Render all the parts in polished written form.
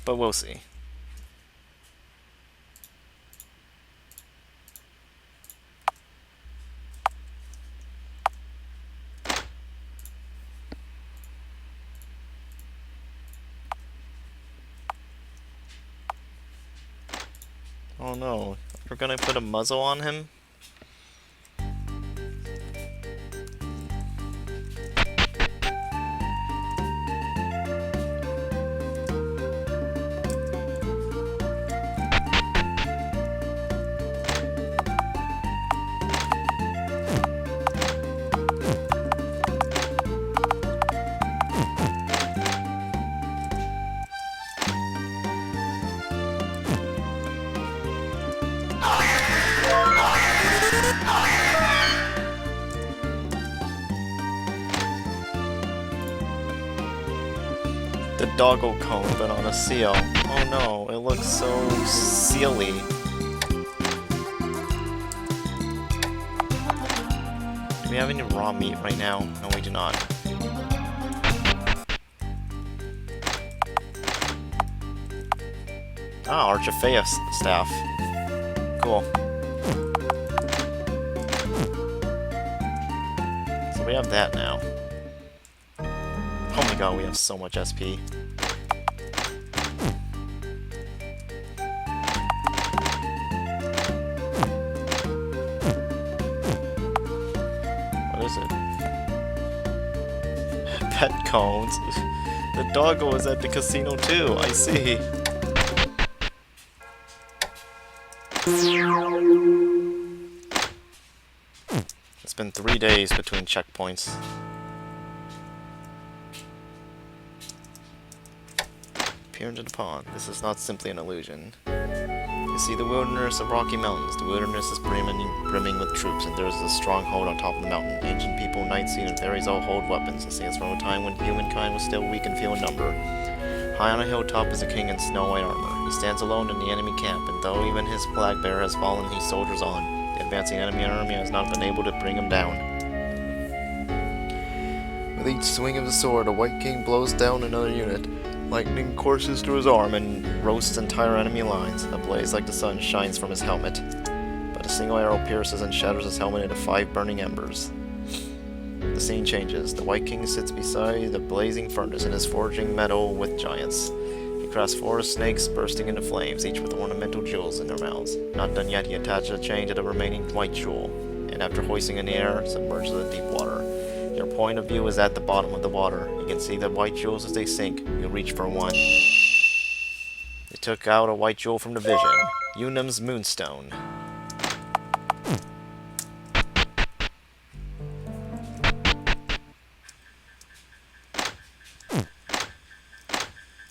but we'll see. Oh no, we're gonna put a muzzle on him? The doggo cone, but on a seal. Oh no, it looks so sealy. Do we have any raw meat right now? No, we do not. Ah, Archifeia staff. Cool. So we have that now. Oh my god, we have so much SP. What is it? Pet cones. The doggo is at the casino too, I see. It's been 3 days between checkpoints. Peer into the pond. This is not simply an illusion. You see the wilderness of Rocky Mountains. The wilderness is brimming with troops, and there is a stronghold on top of the mountain. Ancient people, knights, and fairies all hold weapons. It stands from a time when humankind was still weak and few in number. High on a hilltop is a king in snow-white armor. He stands alone in the enemy camp, and though even his flag bearer has fallen, he soldiers on. The advancing enemy army has not been able to bring him down. With each swing of the sword, a white king blows down another unit. Lightning courses through his arm and roasts entire enemy lines. A blaze like the sun shines from his helmet. But a single arrow pierces and shatters his helmet into 5 burning embers. The scene changes. The White King sits beside the blazing furnace and is forging metal with giants. He crafts 4 snakes bursting into flames, each with ornamental jewels in their mouths. Not done yet, he attaches a chain to the remaining white jewel, and after hoisting in the air, submerges the deep water. Your point of view is at the bottom of the water. You can see the white jewels as they sink. You reach for one. You took out a white jewel from the vision. Unum's Moonstone.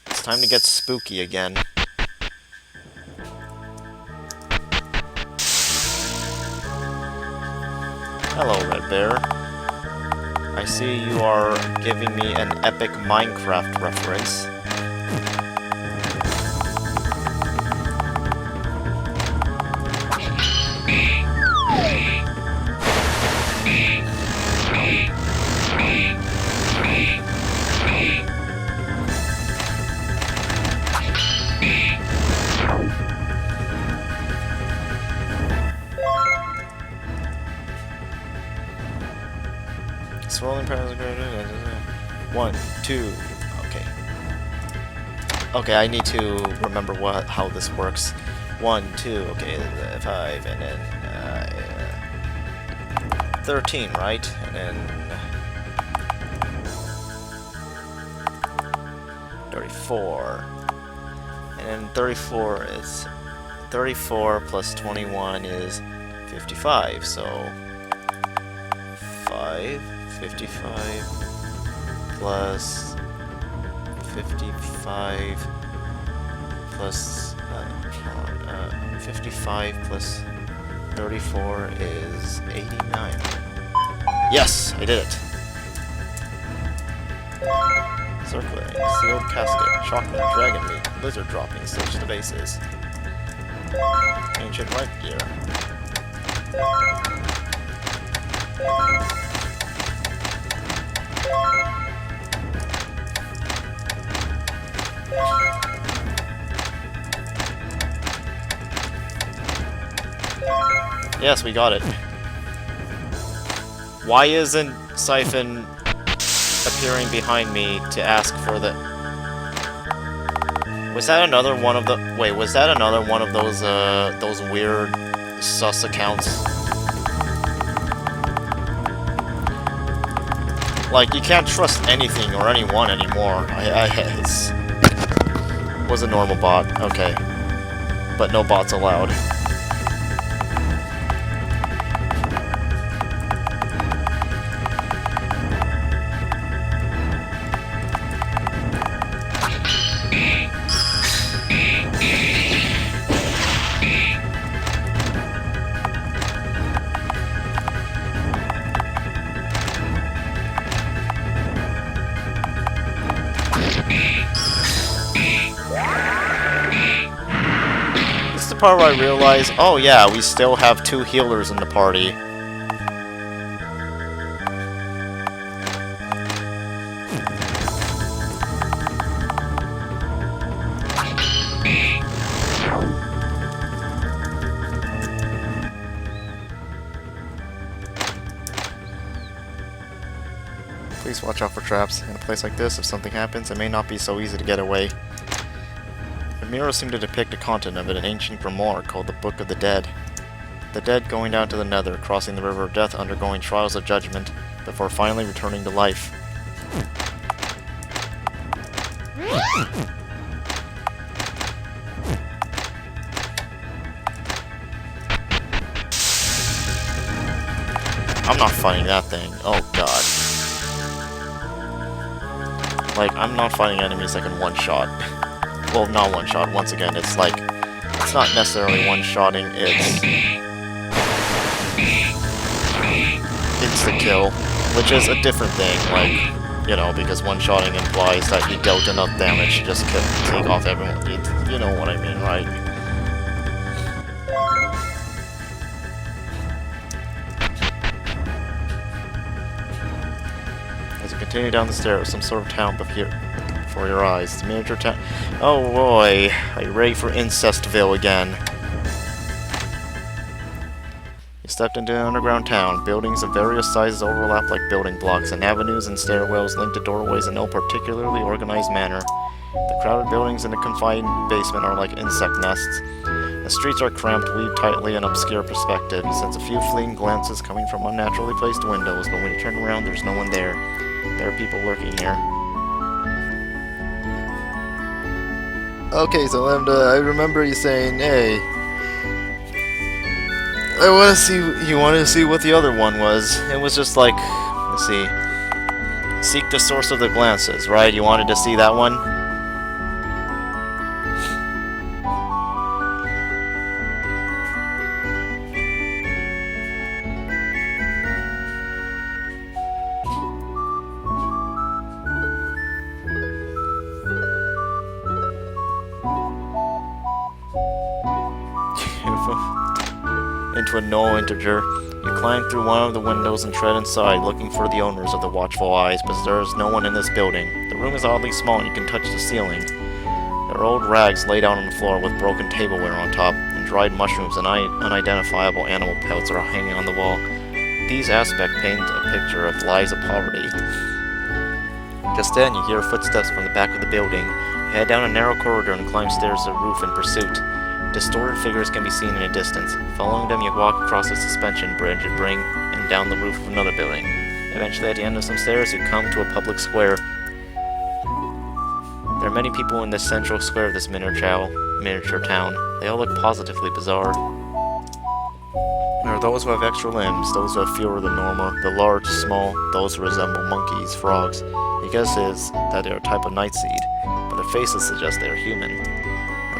It's time to get spooky again. Hello, Red Bear. I see you are giving me an epic Minecraft reference. Swirling patterns. 1, 2. Okay. Okay, I need to remember how this works. 1, 2. Okay, 5, and then 13, right? And then 34. And then 34 is 34 plus 21 is 55. So 55 plus 55 plus 55 plus 34 is 89. Yes, I did it. Circulating, sealed casket, chocolate, dragon meat, lizard droppings, search the bases. Ancient right gear. Yes, we got it. Why isn't Siphon appearing behind me to ask for the... Was that another one of the... Wait, was that another one of those weird sus accounts? Like, you can't trust anything or anyone anymore. It was a normal bot, okay. But no bots allowed. This is the part where I realize, oh yeah, we still have 2 healers in the party. Please watch out for traps. In a place like this, if something happens, it may not be so easy to get away. The mirrors seem to depict a content of an ancient grimoire called the Book of the Dead. The dead going down to the nether, crossing the river of death, undergoing trials of judgment, before finally returning to life. I'm not fighting that thing. Oh god. Like, I'm not fighting enemies that can one-shot. Well, not one-shot, once again, it's like... It's not necessarily one-shotting, it's insta-kill, which is a different thing, like, you know, because one-shotting implies that you dealt enough damage to just take off everyone. You know what I mean, right? As you continue down the stairs, some sort of town before your eyes. It's a miniature town. Oh boy, are you ready for Incestville again? You stepped into an underground town. Buildings of various sizes overlap like building blocks, and avenues and stairwells link to doorways in no particularly organized manner. The crowded buildings in the confined basement are like insect nests. The streets are cramped, weaved tightly in obscure perspective. You sense a few fleeting glances coming from unnaturally placed windows, but when you turn around, there's no one there. There are people lurking here. Okay, so Lambda, I remember you saying, hey, I want to see, you wanted to see what the other one was. It was just like, let's see, seek the source of the glances, right? You wanted to see that one? Into a null integer. You climb through one of the windows and tread inside, looking for the owners of the watchful eyes, but there is no one in this building. The room is oddly small and you can touch the ceiling. There are old rags laid out on the floor with broken tableware on top, and dried mushrooms and unidentifiable animal pelts are hanging on the wall. These aspects paint a picture of lives of poverty. Just then, you hear footsteps from the back of the building. You head down a narrow corridor and climb stairs to the roof in pursuit. Distorted figures can be seen in a distance. Following them, you walk across a suspension bridge and down the roof of another building. Eventually, at the end of some stairs, you come to a public square. There are many people in the central square of this miniature town. They all look positively bizarre. There are those who have extra limbs, those who have fewer than normal, the large, small, those who resemble monkeys, frogs. Your guess is that they are a type of nightseed, but their faces suggest they are human.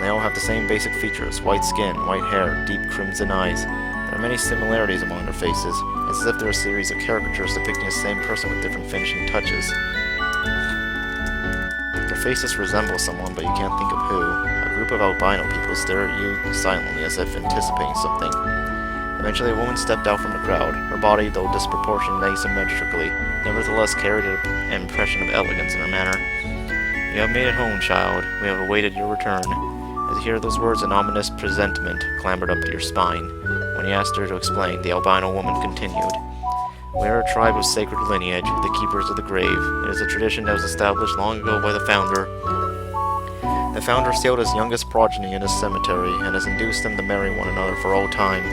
They all have the same basic features: white skin, white hair, deep crimson eyes. There are many similarities among their faces. It's as if they're a series of caricatures depicting the same person with different finishing touches. Their faces resemble someone, but you can't think of who. A group of albino people stare at you silently as if anticipating something. Eventually, a woman stepped out from the crowd. Her body, though disproportioned asymmetrically, nevertheless carried an impression of elegance in her manner. You have made it home, child. We have awaited your return. As you hear those words, an ominous presentiment clambered up to your spine. When he asked her to explain, the albino woman continued. We are a tribe of sacred lineage, the keepers of the grave. It is a tradition that was established long ago by the founder. The founder sealed his youngest progeny in his cemetery, and has induced them to marry one another for all time.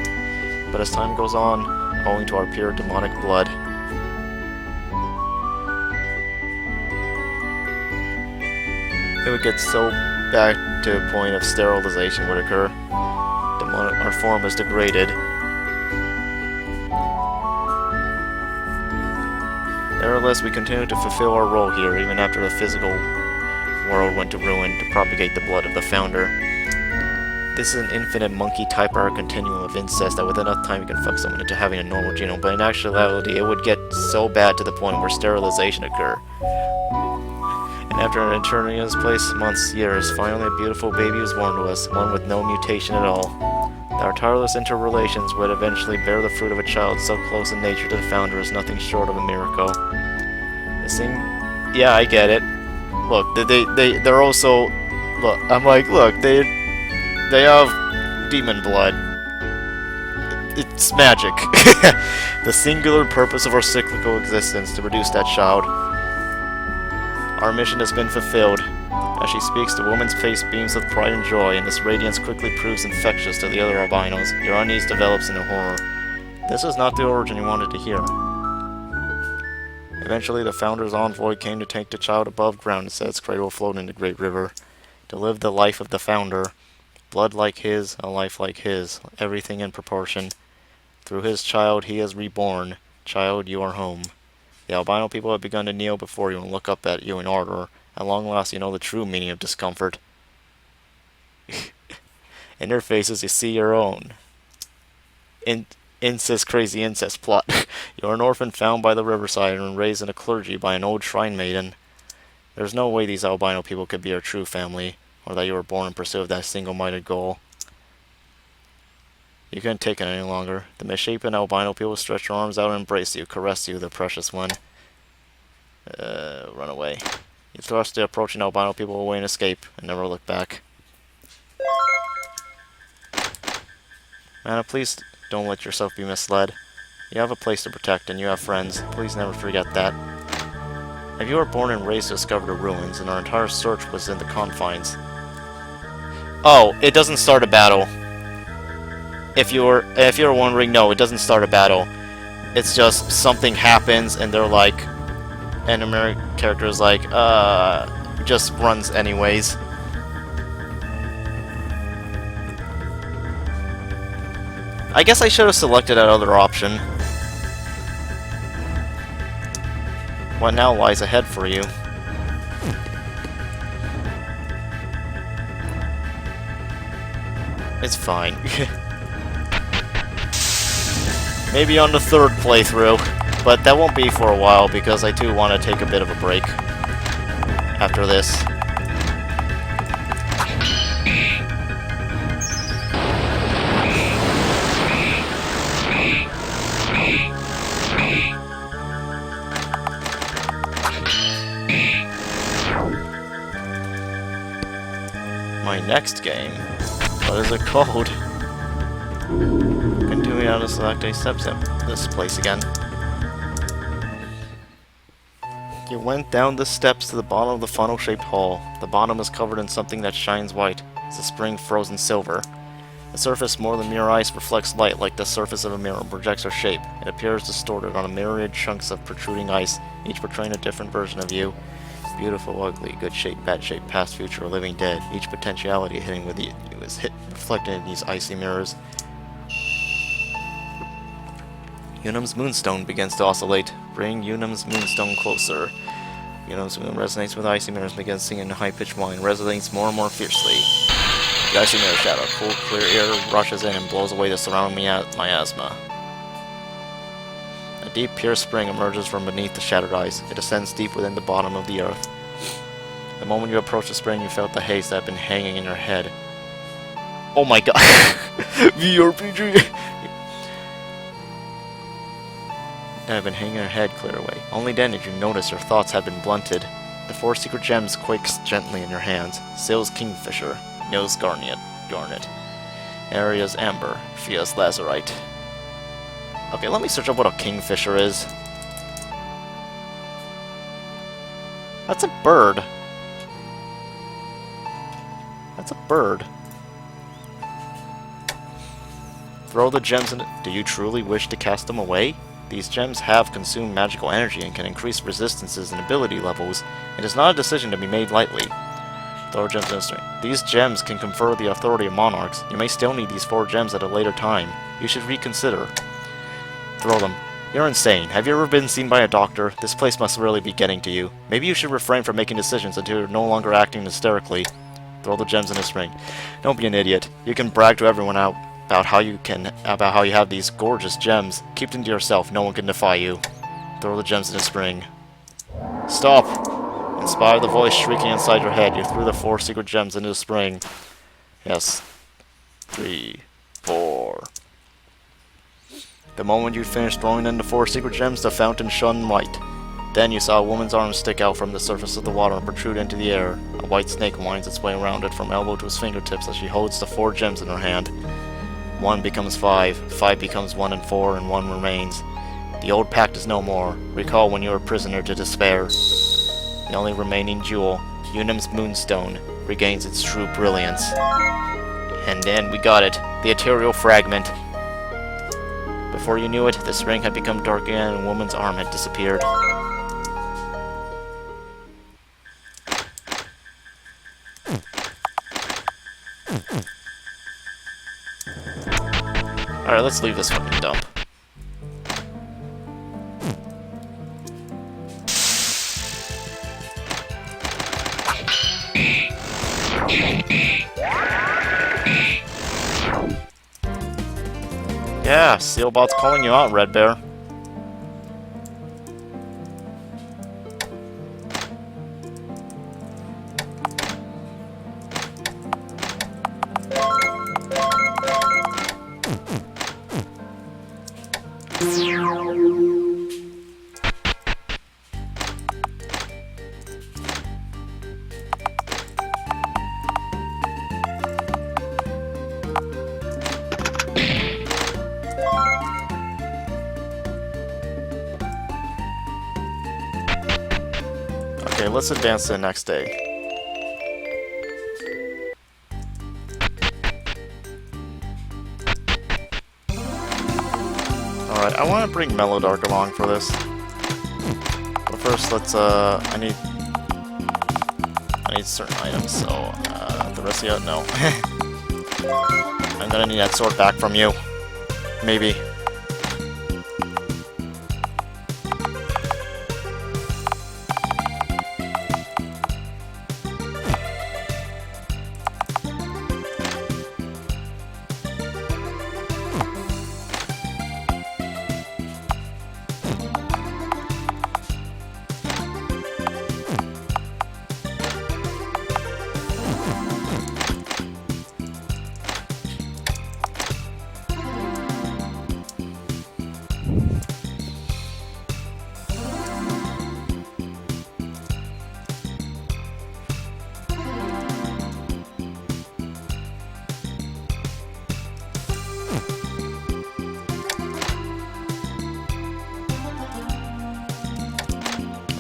But as time goes on, owing to our pure demonic blood, it would get so back to a point of sterilization would occur. Our form is degraded. Nevertheless, we continue to fulfill our role here, even after the physical world went to ruin, to propagate the blood of the founder. This is an infinite monkey-type R continuum of incest that with enough time you can fuck someone into having a normal genome, but in actuality it would get so bad to the point where sterilization occur. And after an eternity in this place, months, years, finally a beautiful baby was born to us, one with no mutation at all. Our tireless interrelations would eventually bear the fruit of a child so close in nature to the founder is nothing short of a miracle. Yeah, I get it. Look, they're also... Look, I'm like, look, they have demon blood. It's magic. The singular purpose of our cyclical existence to produce that child. Our mission has been fulfilled. As she speaks, the woman's face beams with pride and joy, and this radiance quickly proves infectious to the other albinos. Your unease develops into horror. This is not the origin you wanted to hear. Eventually, the founder's envoy came to take the child above ground and set its cradle afloat in the great river. To live the life of the founder. Blood like his, a life like his, everything in proportion. Through his child he is reborn. Child, you are home. The albino people have begun to kneel before you and look up at you in ardor. At long last, you know the true meaning of discomfort. In their faces, you see your own. Crazy incest plot. You are an orphan found by the riverside and raised in a clergy by an old shrine maiden. There's no way these albino people could be our true family, or that you were born in pursuit of that single-minded goal. You couldn't take it any longer. The misshapen albino people stretch their arms out and embrace you, caress you, the precious one. Run away. You thrust the approaching albino people away and escape, and never look back. Anna, please don't let yourself be misled. You have a place to protect, and you have friends. Please never forget that. If you were born and raised to discover the ruins, and our entire search was in the confines. Oh, it doesn't start a battle. If you're wondering, no, it doesn't start a battle. It's just something happens, and they're like... And American character is like, just runs anyways. I guess I should have selected that other option. What now lies ahead for you? It's fine. Maybe on the third playthrough. But that won't be for a while, because I do want to take a bit of a break after this. My next game? What is it called? Continuing on to select a steps in this place again. You went down the steps to the bottom of the funnel-shaped hall. The bottom is covered in something that shines white. It's a spring frozen silver. The surface more than mere ice reflects light like the surface of a mirror and projects our shape. It appears distorted on a myriad chunks of protruding ice, each portraying a different version of you. Beautiful, ugly, good shape, bad shape, past, future, or living dead. Each potentiality hitting with you is reflected in these icy mirrors. Unum's moonstone begins to oscillate. Bring Unum's moonstone closer. Unum's moon resonates with icy mirrors and begins singing a high-pitched whine, resonates more and more fiercely. The icy mirror shadow, cool, clear air rushes in and blows away the surrounding miasma. A deep, pure spring emerges from beneath the shattered ice. It ascends deep within the bottom of the earth. The moment you approached the spring, you felt the haze that had been hanging in your head. Oh my god! VRPG! That had been hanging in your head clear away. Only then did you notice your thoughts had been blunted. The 4 secret gems quakes gently in your hands. Sails Kingfisher, Nils Garnet. Area's amber. Fia's lazurite. Okay, let me search up what a kingfisher is. That's a bird. That's a bird. Throw the gems in. Do you truly wish to cast them away? These gems have consumed magical energy and can increase resistances and ability levels. It is not a decision to be made lightly. Throw gems in a string. These gems can confer the authority of monarchs. You may still need these 4 gems at a later time. You should reconsider. Throw them. You're insane. Have you ever been seen by a doctor? This place must really be getting to you. Maybe you should refrain from making decisions until you're no longer acting hysterically. Throw the gems in a string. Don't be an idiot. You can brag to everyone about how you have these gorgeous gems. Keep them to yourself. No one can defy you. Throw the gems in a string. Stop! Inspire the voice shrieking inside your head. You threw the 4 secret gems into the spring. Yes. 3, 4. The moment you'd finished throwing in the 4 secret gems, the fountain shone white. Then you saw a woman's arm stick out from the surface of the water and protrude into the air. A white snake winds its way around it from elbow to his fingertips as she holds the 4 gems in her hand. 1 becomes 5, 5 becomes 1 and 4, and 1 remains. The old pact is no more. Recall when you were a prisoner to despair. The only remaining jewel, Unim's Moonstone, regains its true brilliance. And then we got it, the ethereal fragment. Before you knew it, the spring had become dark again and a woman's arm had disappeared. Alright, let's leave this fucking dump. Yeah, Sealbot's calling you out, Red Bear. Okay, let's advance to the next day. Alright, I want to bring Mellowdark along for this. But first, let's, I need certain items, so, the rest of you, no. I'm gonna need that sword back from you. Maybe.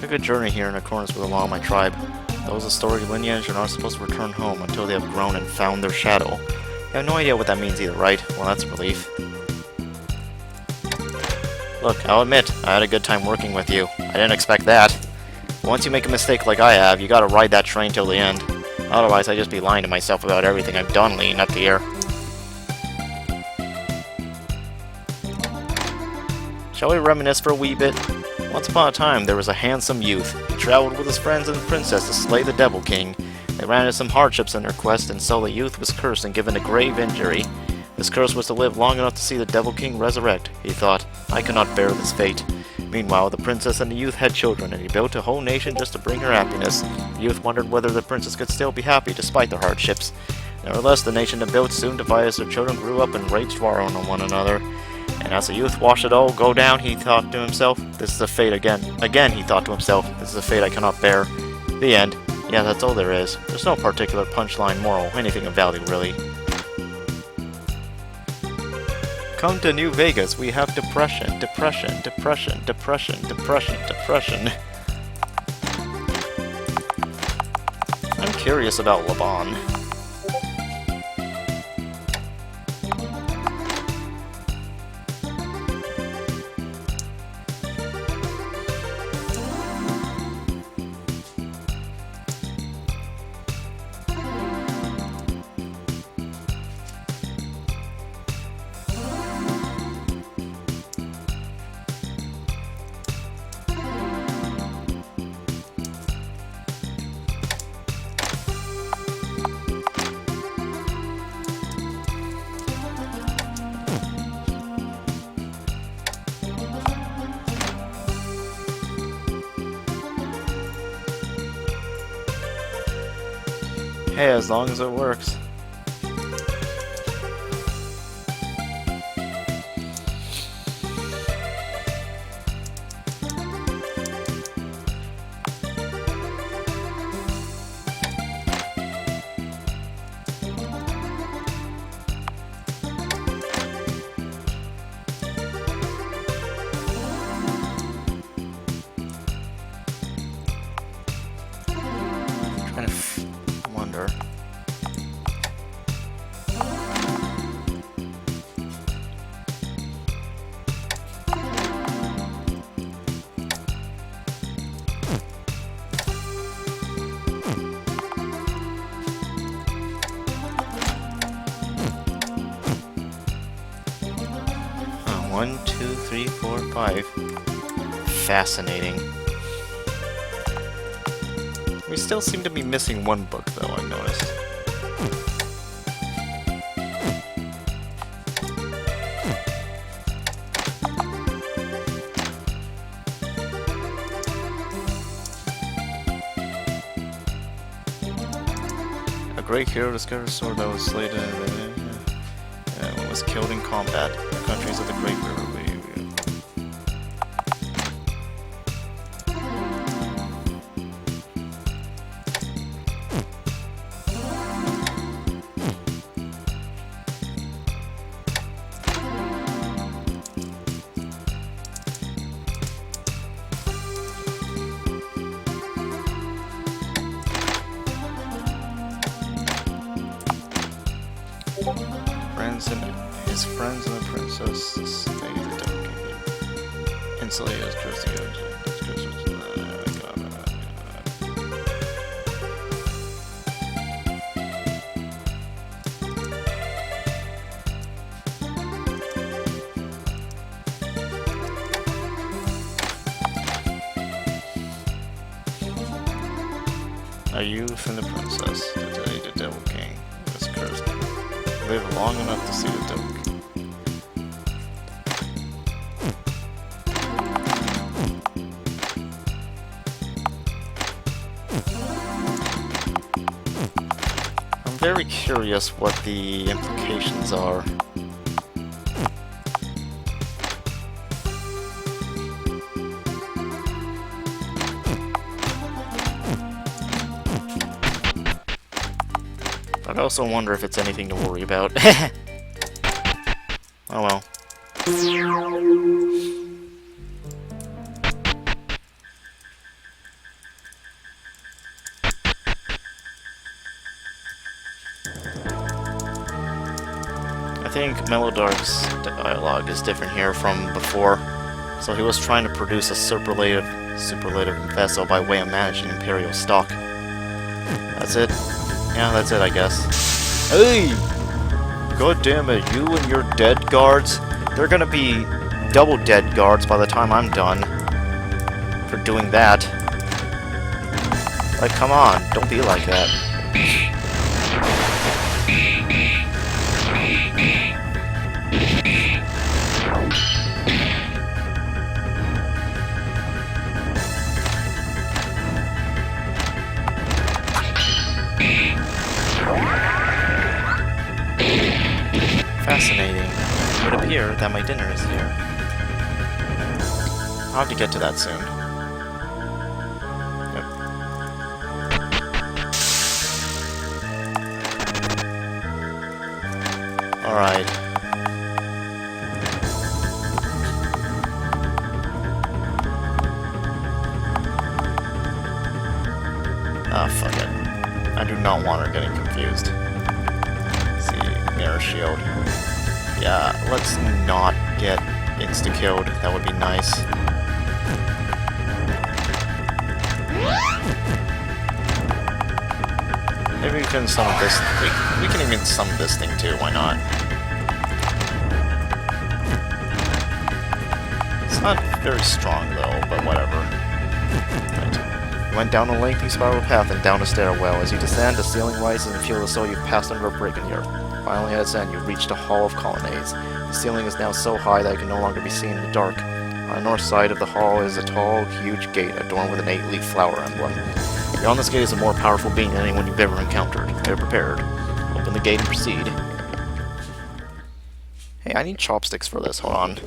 A good journey here in accordance with the law of my tribe. Those of storied lineage are not supposed to return home until they have grown and found their shadow. You have no idea what that means either, right? Well, that's a relief. Look, I'll admit, I had a good time working with you. I didn't expect that. Once you make a mistake like I have, you gotta ride that train till the end. Otherwise, I'd just be lying to myself about everything I've done leading up to here. Shall we reminisce for a wee bit? Once upon a time, there was a handsome youth. He traveled with his friends and the princess to slay the Devil King. They ran into some hardships in their quest, and so the youth was cursed and given a grave injury. This curse was to live long enough to see the Devil King resurrect. He thought, I cannot bear this fate. Meanwhile, the princess and the youth had children, and he built a whole nation just to bring her happiness. The youth wondered whether the princess could still be happy despite the hardships. Nevertheless, the nation they built soon divided as their children grew up and waged war on one another. And as the youth watched it all go down, he thought to himself, this is a fate again. Again, he thought to himself, this is a fate I cannot bear. The end. Yeah, that's all there is. There's no particular punchline, moral, anything of value, really. Come to New Vegas, we have depression, depression, depression, depression, depression, depression. I'm curious about Laban. Hey, as long as it works. Trying to wonder. One, two, three, four, five. Fascinating. We still seem to be missing one book, though, I noticed. A great hero discovered a sword that was slated and was killed in combat. The countries of the Great River. His friends and the princess stay the devil insulated as cursing. A youth and the princess, today the devil king was cursed. Live long enough to see the devil king. I'm very curious what the implications are. But I also wonder if it's anything to worry about. Oh well. I think Melodark's dialogue is different here from before. So he was trying to produce a superlative vessel by way of managing Imperial stock. That's it. Yeah, that's it, I guess. Hey! God damn it, you and your dead guards? They're gonna be double dead guards by the time I'm done. For doing that. Like, come on, don't be like that. Fascinating. It would appear that my dinner is here. I'll have to get to that soon. Yep. Alright. I do not want her getting confused. Let's see, mirror shield. Yeah, let's not get insta-killed. That would be nice. Maybe we can summon this. We can even summon this thing too. Why not? It's not very strong though, but whatever. Right. You went down a lengthy spiral path and down a stairwell. As you descend, the ceiling rises and feels as though you've passed under a break in the earth. Finally, at its end, you've reached a hall of colonnades. The ceiling is now so high that it can no longer be seen in the dark. On the north side of the hall is a tall, huge gate adorned with an 8-leaf flower emblem. Beyond this gate is a more powerful being than anyone you've ever encountered. Get prepared. Open the gate and proceed. Hey, I need chopsticks for this. Hold on.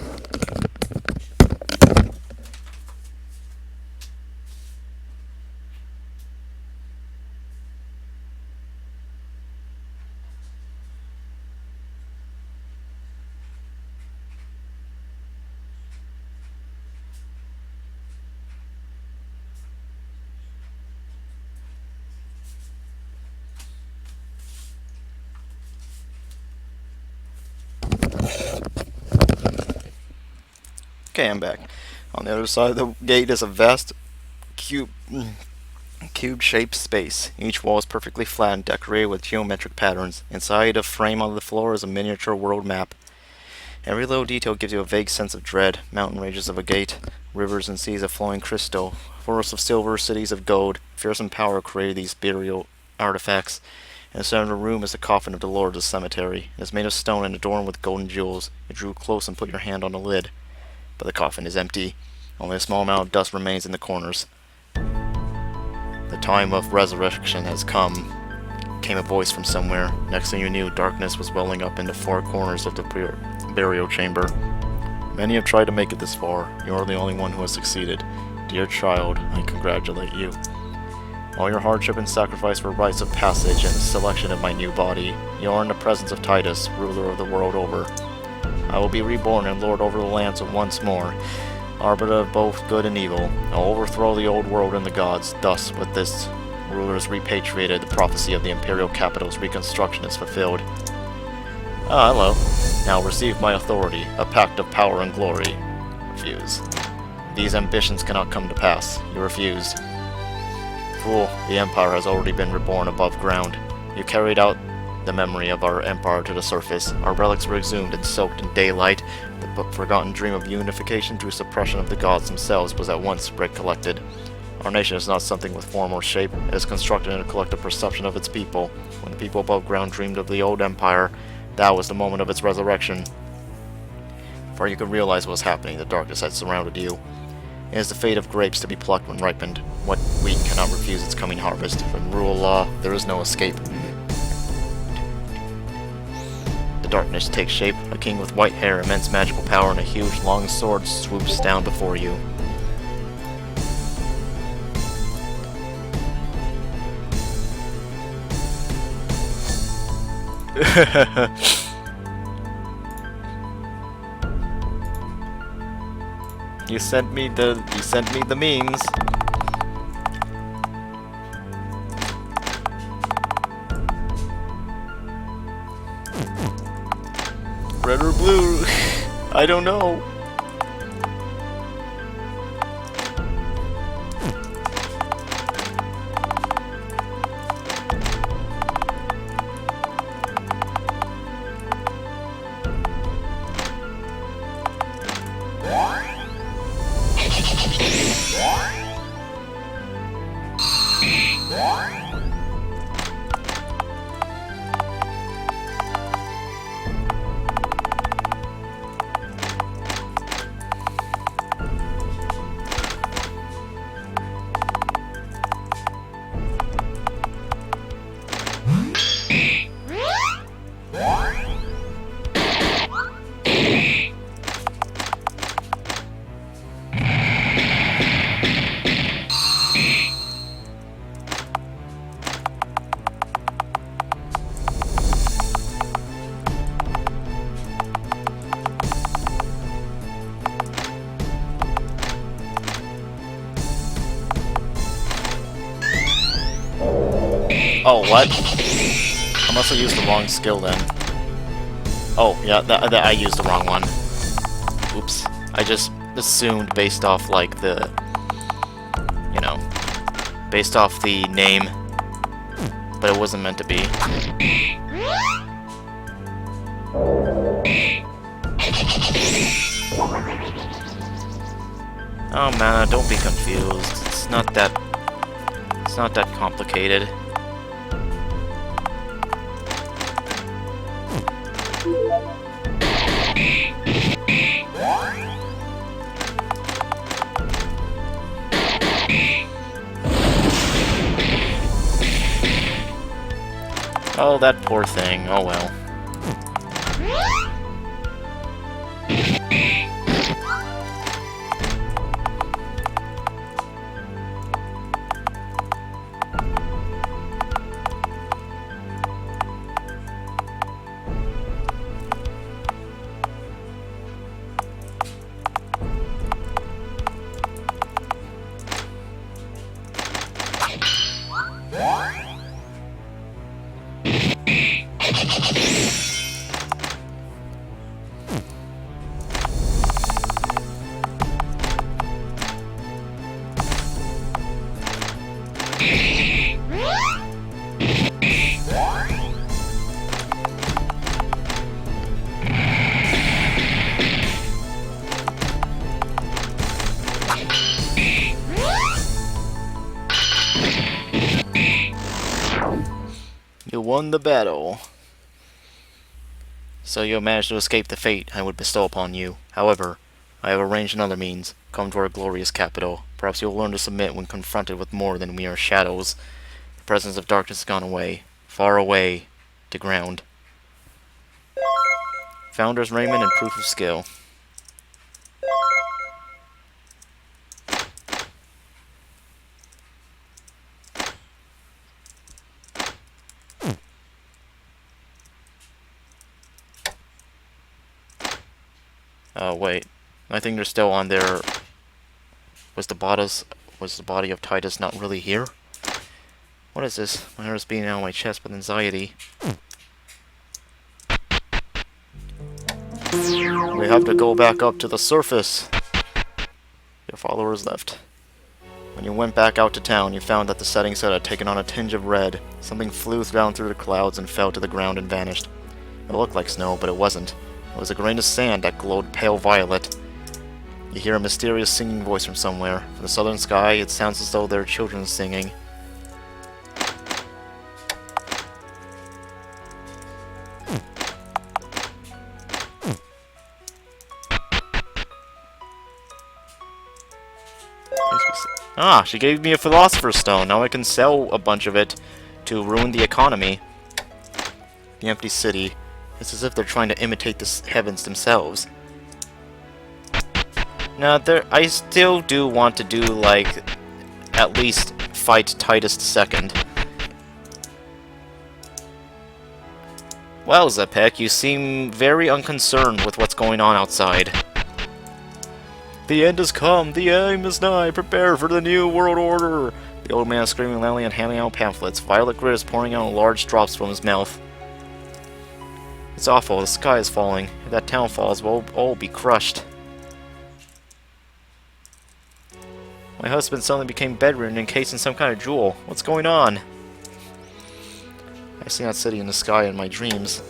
Okay, I'm back. On the other side of the gate is a vast cube-shaped space. Each wall is perfectly flat and decorated with geometric patterns. Inside a frame on the floor is a miniature world map. Every little detail gives you a vague sense of dread. Mountain ranges of agate, rivers and seas of flowing crystal, forests of silver, cities of gold. Fearsome power created these burial artifacts. In the center of the room is the coffin of the Lord of the Cemetery. It is made of stone and adorned with golden jewels. You drew close and put your hand on the lid. But the coffin is empty. Only a small amount of dust remains in the corners. The time of resurrection has come, came a voice from somewhere. Next thing you knew, darkness was welling up in the four corners of the burial chamber. Many have tried to make it this far. You are the only one who has succeeded. Dear child, I congratulate you. All your hardship and sacrifice were rites of passage and the selection of my new body. You are in the presence of Titus, ruler of the world over. I will be reborn and lord over the lands once more, arbiter of both good and evil. I will overthrow the old world and the gods. Thus, with this ruler is repatriated, the prophecy of the imperial capital's reconstruction is fulfilled. Ah, hello. Now receive my authority, a pact of power and glory. Refuse. These ambitions cannot come to pass. You refuse. Fool, the Empire has already been reborn above ground. You carried out the memory of our empire to the surface. Our relics were exhumed and soaked in daylight. The forgotten dream of unification through suppression of the gods themselves was at once collected. Our nation is not something with form or shape. It is constructed in a collective perception of its people. When the people above ground dreamed of the old empire, that was the moment of its resurrection. Before you could realize what was happening, the darkness had surrounded you. It is the fate of grapes to be plucked when ripened. What wheat cannot refuse its coming harvest. From the rule of law, there is no escape. Darkness takes shape. A king with white hair, immense magical power, and a huge long sword swoops down before you. You sent me the memes. Red or blue? I don't know. Oh, what? I must have used the wrong skill then. Oh, yeah, I used the wrong one. Oops. I just assumed based off, like, the... You know... Based off the name. But it wasn't meant to be. Oh man, don't be confused. It's not that complicated. Oh, that poor thing. Oh well. You won the battle. So you managed to escape the fate I would bestow upon you. However, I have arranged another means. Come to our glorious capital. Perhaps you'll learn to submit when confronted with more than mere shadows. The presence of darkness has gone away. Far away. To ground. Founder's Raiment and Proof of Skill. Oh wait, I think they're still on there. Was the body of Titus not really here? What is this? My heart is beating out of my chest with anxiety. We have to go back up to the surface. Your followers left. When you went back out to town, you found that the setting sun had taken on a tinge of red. Something flew down through the clouds and fell to the ground and vanished. It looked like snow, but it wasn't. It was a grain of sand that glowed pale violet. You hear a mysterious singing voice from somewhere. From the southern sky, it sounds as though there are children singing. Ah, she gave me a Philosopher's Stone. Now I can sell a bunch of it to ruin the economy. The empty city. It's as if they're trying to imitate the heavens themselves. Now, I still do want to do, like, at least fight Titus II. Well, Zepek, you seem very unconcerned with what's going on outside. The end has come! The aim is nigh! Prepare for the new world order! The old man is screaming loudly and handing out pamphlets. Violet grit is pouring out large drops from his mouth. It's awful. The sky is falling. If that town falls, we'll all be crushed. My husband suddenly became bedridden, encased in some kind of jewel. What's going on? I see that city in the sky in my dreams.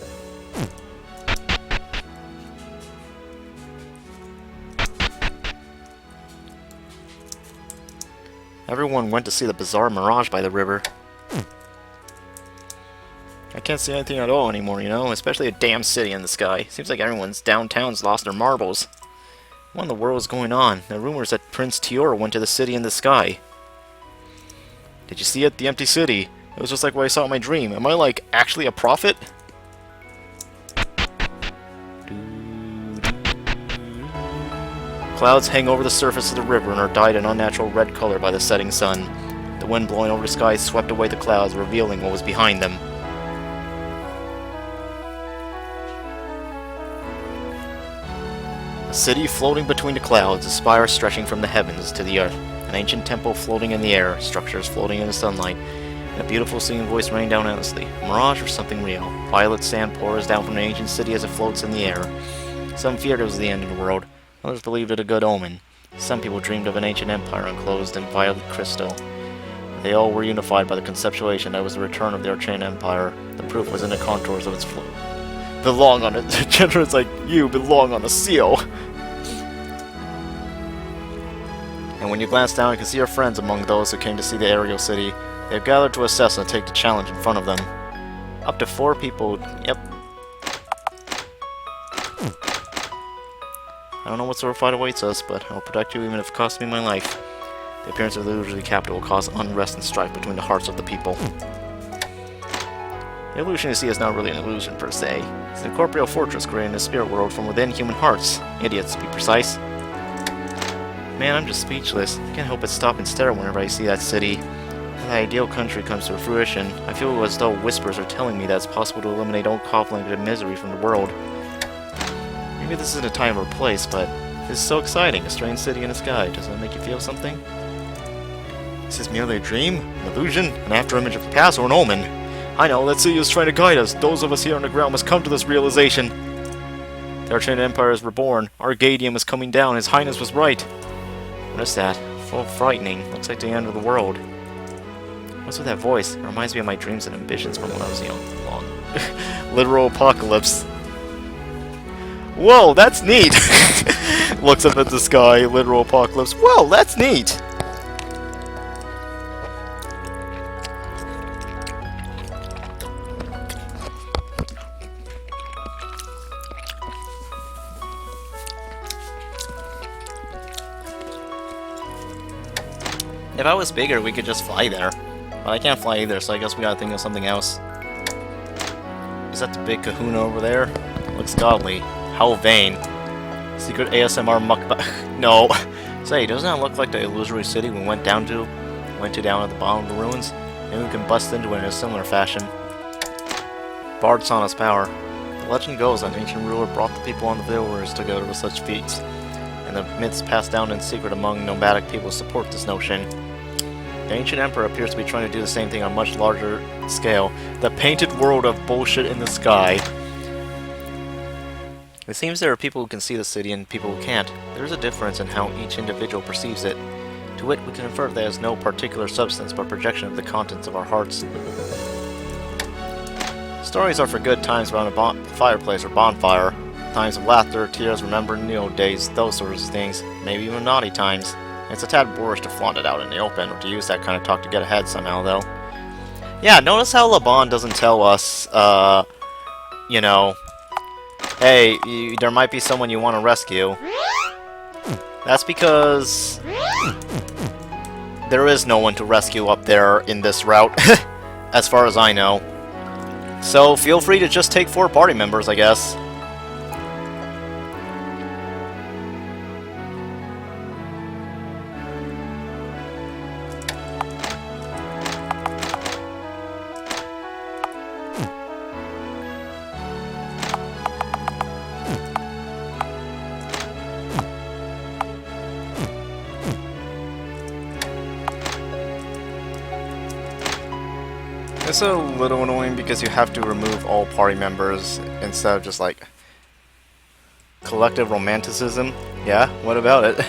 Everyone went to see the bizarre mirage by the river. I can't see anything at all anymore, you know? Especially a damn city in the sky. Seems like everyone's downtown's lost their marbles. What in the world is going on? The rumors that Prince Tiora went to the city in the sky. Did you see it? The empty city. It was just like what I saw in my dream. Am I, like, actually a prophet? Clouds hang over the surface of the river and are dyed an unnatural red color by the setting sun. The wind blowing over the sky swept away the clouds, revealing what was behind them. A city floating between the clouds, a spire stretching from the heavens to the earth. An ancient temple floating in the air, structures floating in the sunlight. A beautiful singing voice rang down endlessly. A mirage or something real? Violet sand pours down from an ancient city as it floats in the air. Some feared it was the end of the world. Others believed it a good omen. Some people dreamed of an ancient empire enclosed in violet crystal. They all were unified by the conceptualization that was the return of their chain empire. The proof was in the contours of its flow. Belong on it. The generals like you belong on a seal. And when you glance down, you can see your friends among those who came to see the aerial city. They have gathered to assess and take the challenge in front of them. Up to 4 people. Yep. I don't know what sort of fight awaits us, but I will protect you even if it costs me my life. The appearance of the illusory capital will cause unrest and strife between the hearts of the people. The illusion you see is not really an illusion per se. It's an incorporeal fortress created in the spirit world from within human hearts. Idiots, to be precise. Man, I'm just speechless. I can't help but stop and stare whenever I see that city. When the ideal country comes to fruition, I feel as though whispers are telling me that it's possible to eliminate all conflict and misery from the world. Maybe this isn't a time or place, but this is so exciting. A strange city in the sky. Doesn't that make you feel something? Is this merely a dream? An illusion? An afterimage of the past, or an omen? I know, that city is trying to guide us. Those of us here on the ground must come to this realization. The Archaean Empire is reborn. Arcadium is coming down. His Highness was right. What is that? Full frightening. Looks like the end of the world. What's with that voice? It reminds me of my dreams and ambitions from when I was young. Long. Literal apocalypse. Whoa, that's neat! Looks up at the sky, literal apocalypse. Whoa, that's neat! If I was bigger, we could just fly there. But I can't fly either, so I guess we gotta think of something else. Is that the big kahuna over there? Looks godly. How vain. Secret ASMR mukbang. No. Say, doesn't that look like the illusory city we went down to down at the bottom of the ruins? Maybe we can bust into it in a similar fashion. Bard Sana's power. The legend goes that an ancient ruler brought the people on the villagers together with such feats, and the myths passed down in secret among nomadic people support this notion. The ancient emperor appears to be trying to do the same thing on a much larger scale. The painted world of bullshit in the sky. It seems there are people who can see the city and people who can't. There is a difference in how each individual perceives it. To it, we can infer that it has no particular substance but projection of the contents of our hearts. Stories are for good times around a fireplace or bonfire. Times of laughter, tears, remembering the old days, those sorts of things. Maybe even naughty times. It's a tad boorish to flaunt it out in the open, or to use that kind of talk to get ahead somehow, though. Yeah, notice how Laban doesn't tell us, you know, hey, there might be someone you want to rescue. That's because there is no one to rescue up there in this route, as far as I know. So feel free to just take 4 party members, I guess. It's a little annoying because you have to remove all party members instead of just like collective romanticism. Yeah, what about it?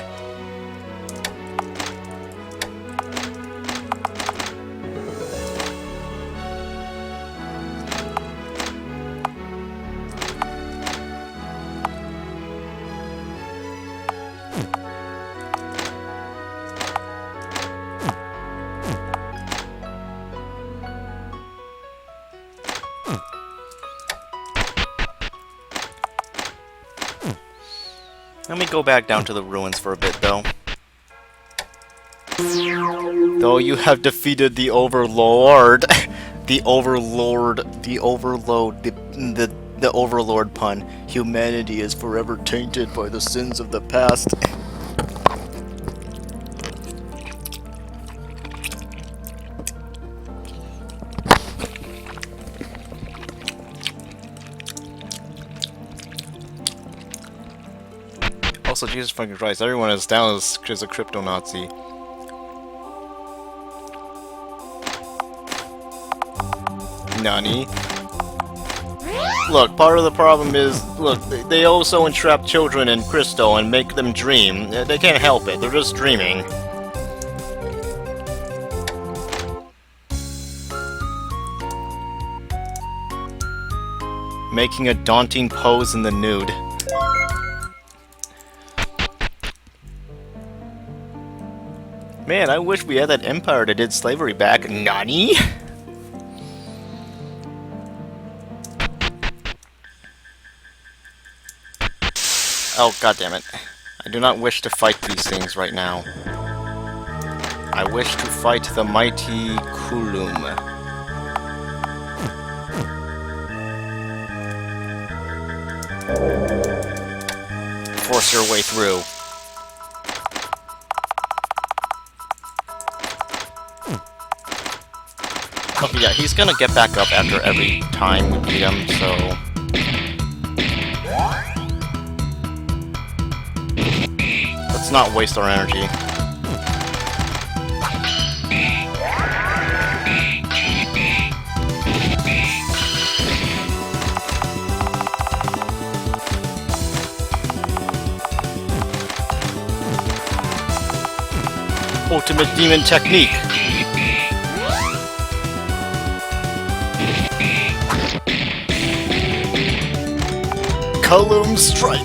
Let me go back down to the ruins for a bit, though. Though you have defeated the Overlord, the Overlord pun. Humanity is forever tainted by the sins of the past. Also, Jesus fucking Christ, everyone is down as a crypto Nazi. Nani? Look, part of the problem is, look, they also entrap children in crystal and make them dream. They can't help it, they're just dreaming. Making a daunting pose in the nude. Man, I wish we had that empire that did slavery back. Nani? Oh, goddammit. I do not wish to fight these things right now. I wish to fight the mighty Kulum. Force your way through. Oh, yeah, he's gonna get back up after every time we beat him, so... let's not waste our energy. Ultimate Demon Technique! Kulum Strike!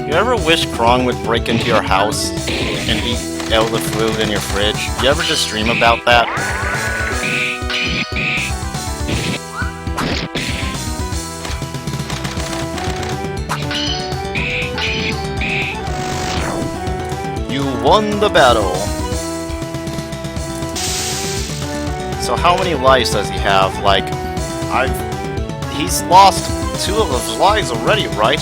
You ever wish Krong would break into your house and eat all the food in your fridge? You ever just dream about that? You won the battle! So how many lives does he have? Like, he's lost 2 of his lives already, right?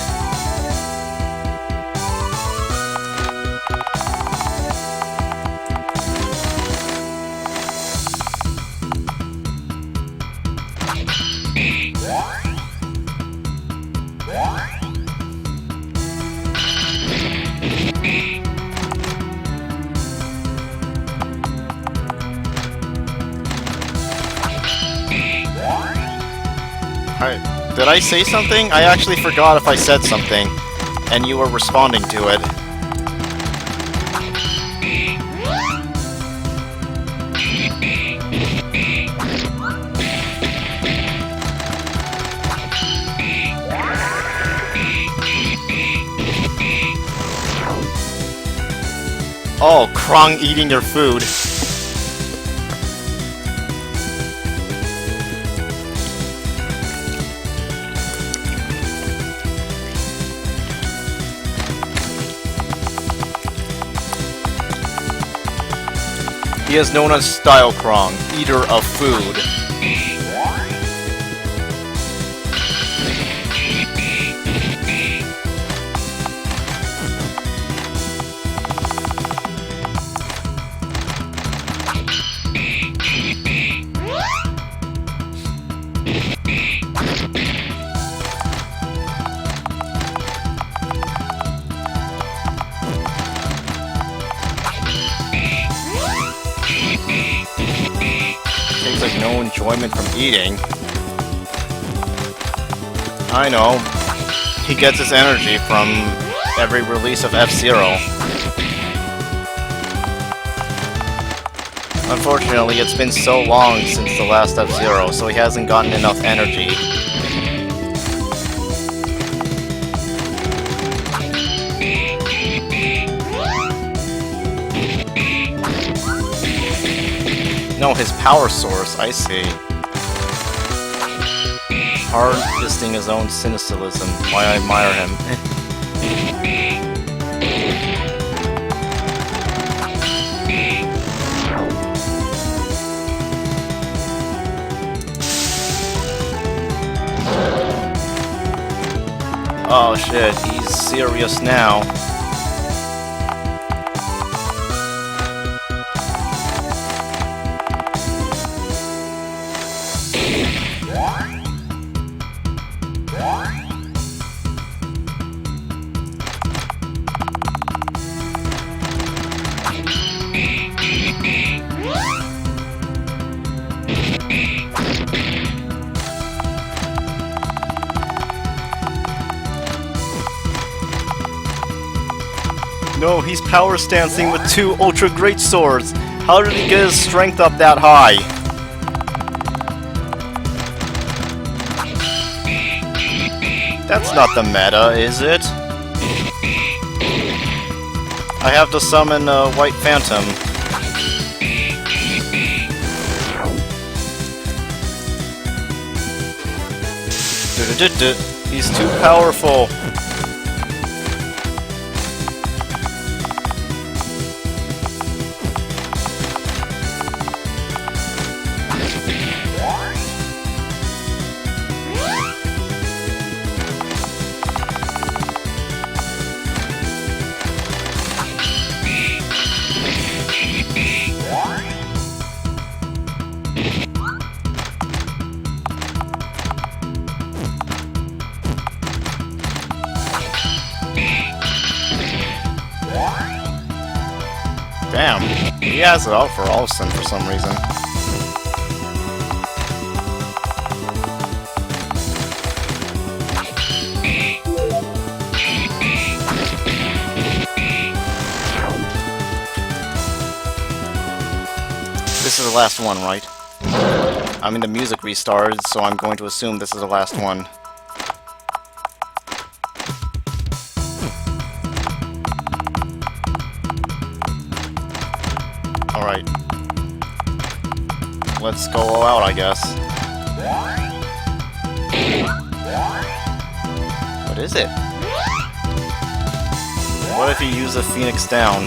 Did I say something? I actually forgot if I said something, and you were responding to it. Oh, Krong eating their food. He is known as Style Krong, eater of food. No enjoyment from eating. I know. He gets his energy from every release of F-Zero. Unfortunately, it's been so long since the last F-Zero, so he hasn't gotten enough energy. No, his power source, I see. Harvesting his own cynicism. Why I admire him. Oh shit, he's serious now. No, he's power stancing with 2 ultra great swords. How did he get his strength up that high? That's not the meta, is it? I have to summon a White Phantom. He's too powerful. Damn, he has it out for Olsen for some reason. This is the last one, right? I mean, the music restarted, so I'm going to assume this is the last one. Alright. Let's go all out, I guess. What is it? What if you use a Phoenix down?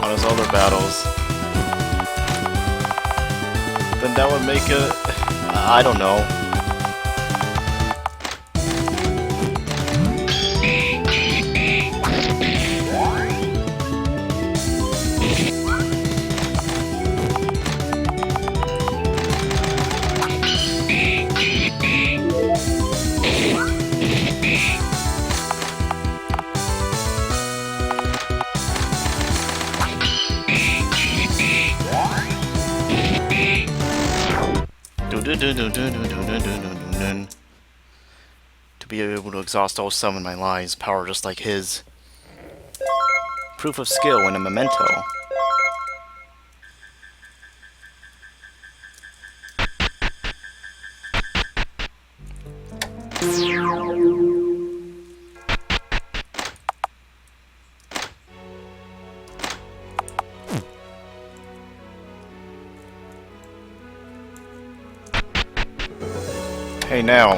On his other battles. Then that would make it... I don't know. To be able to exhaust all 7 of my lives, power just like his. Proof of skill and a memento. Hey now,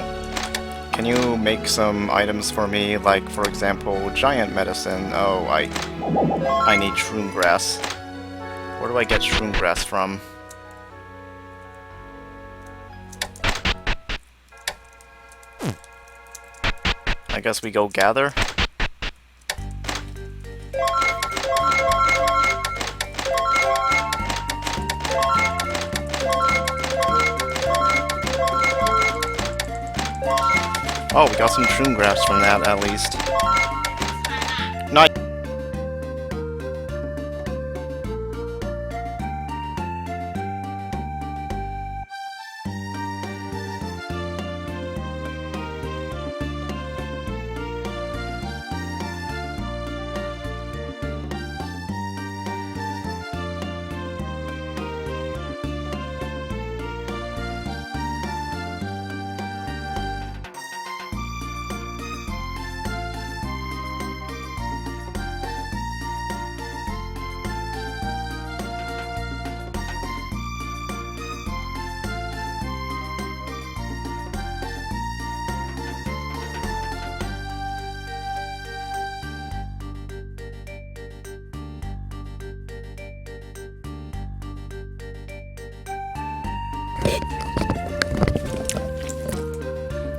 can you make some items for me, like, for example, giant medicine? Oh, I need shroom grass. Where do I get shroom grass from? I guess we go gather? Oh, we got some shroom grass from that, at least. Nice.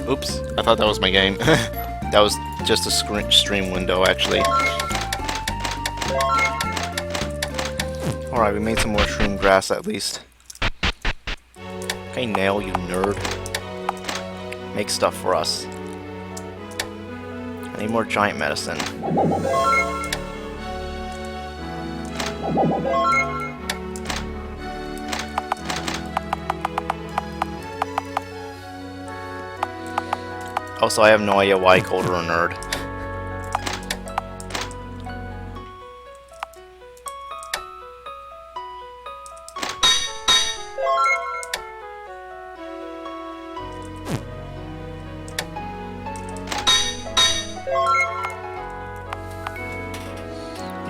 Oops, I thought that was my game. That was just a stream window, actually. Alright, we made some more shroom grass at least. Okay, Nail, you nerd. Make stuff for us. I need more giant medicine. Also, I have no idea why I called her a nerd.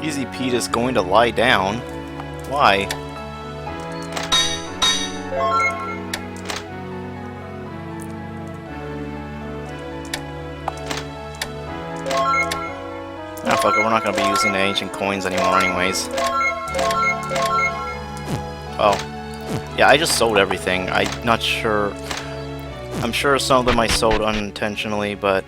Easy Pete is going to lie down. Why? Ah, fuck it, we're not gonna be using the ancient coins anymore anyways. Oh. Yeah, I just sold everything. I'm not sure. I'm sure some of them I sold unintentionally, but...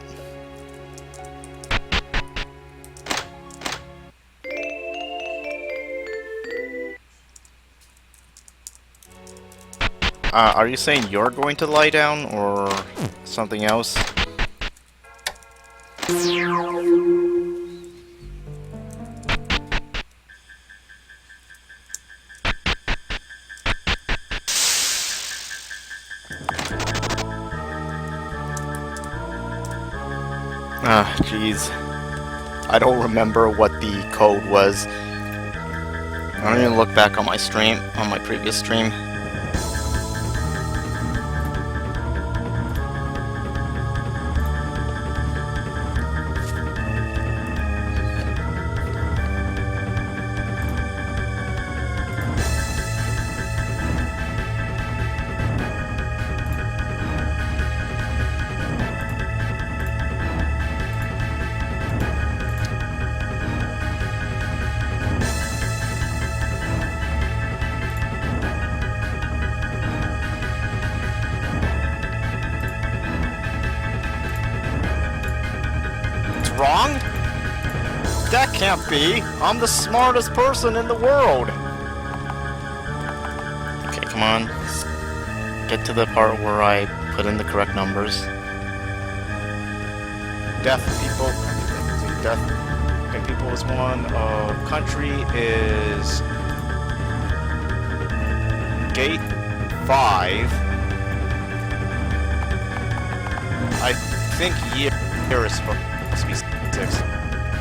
are you saying you're going to lie down, or something else? Ah, jeez. I don't remember what the code was. I don't even look back on my stream, on my previous stream. Wrong? That can't be! I'm the smartest person in the world! Okay, come on. Let's get to the part where I put in the correct numbers. Deaf people. Deaf. Okay, people is 1. Country is... Gate 5. I think year is supposed to be 6.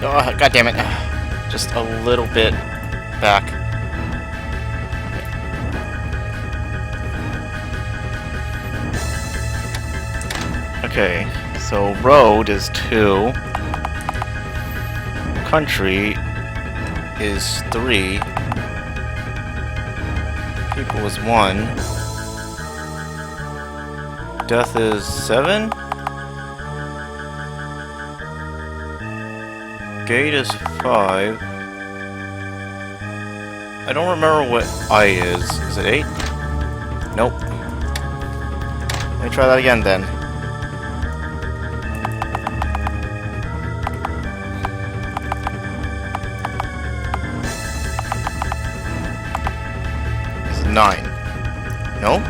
Oh, god damn it. Just a little bit back. Okay, so road is 2. Country is 3. People is 1. Death is 7. Gate is 5. I don't remember what I is. Is it 8? Nope. Let me try that again then. Is it 9? No?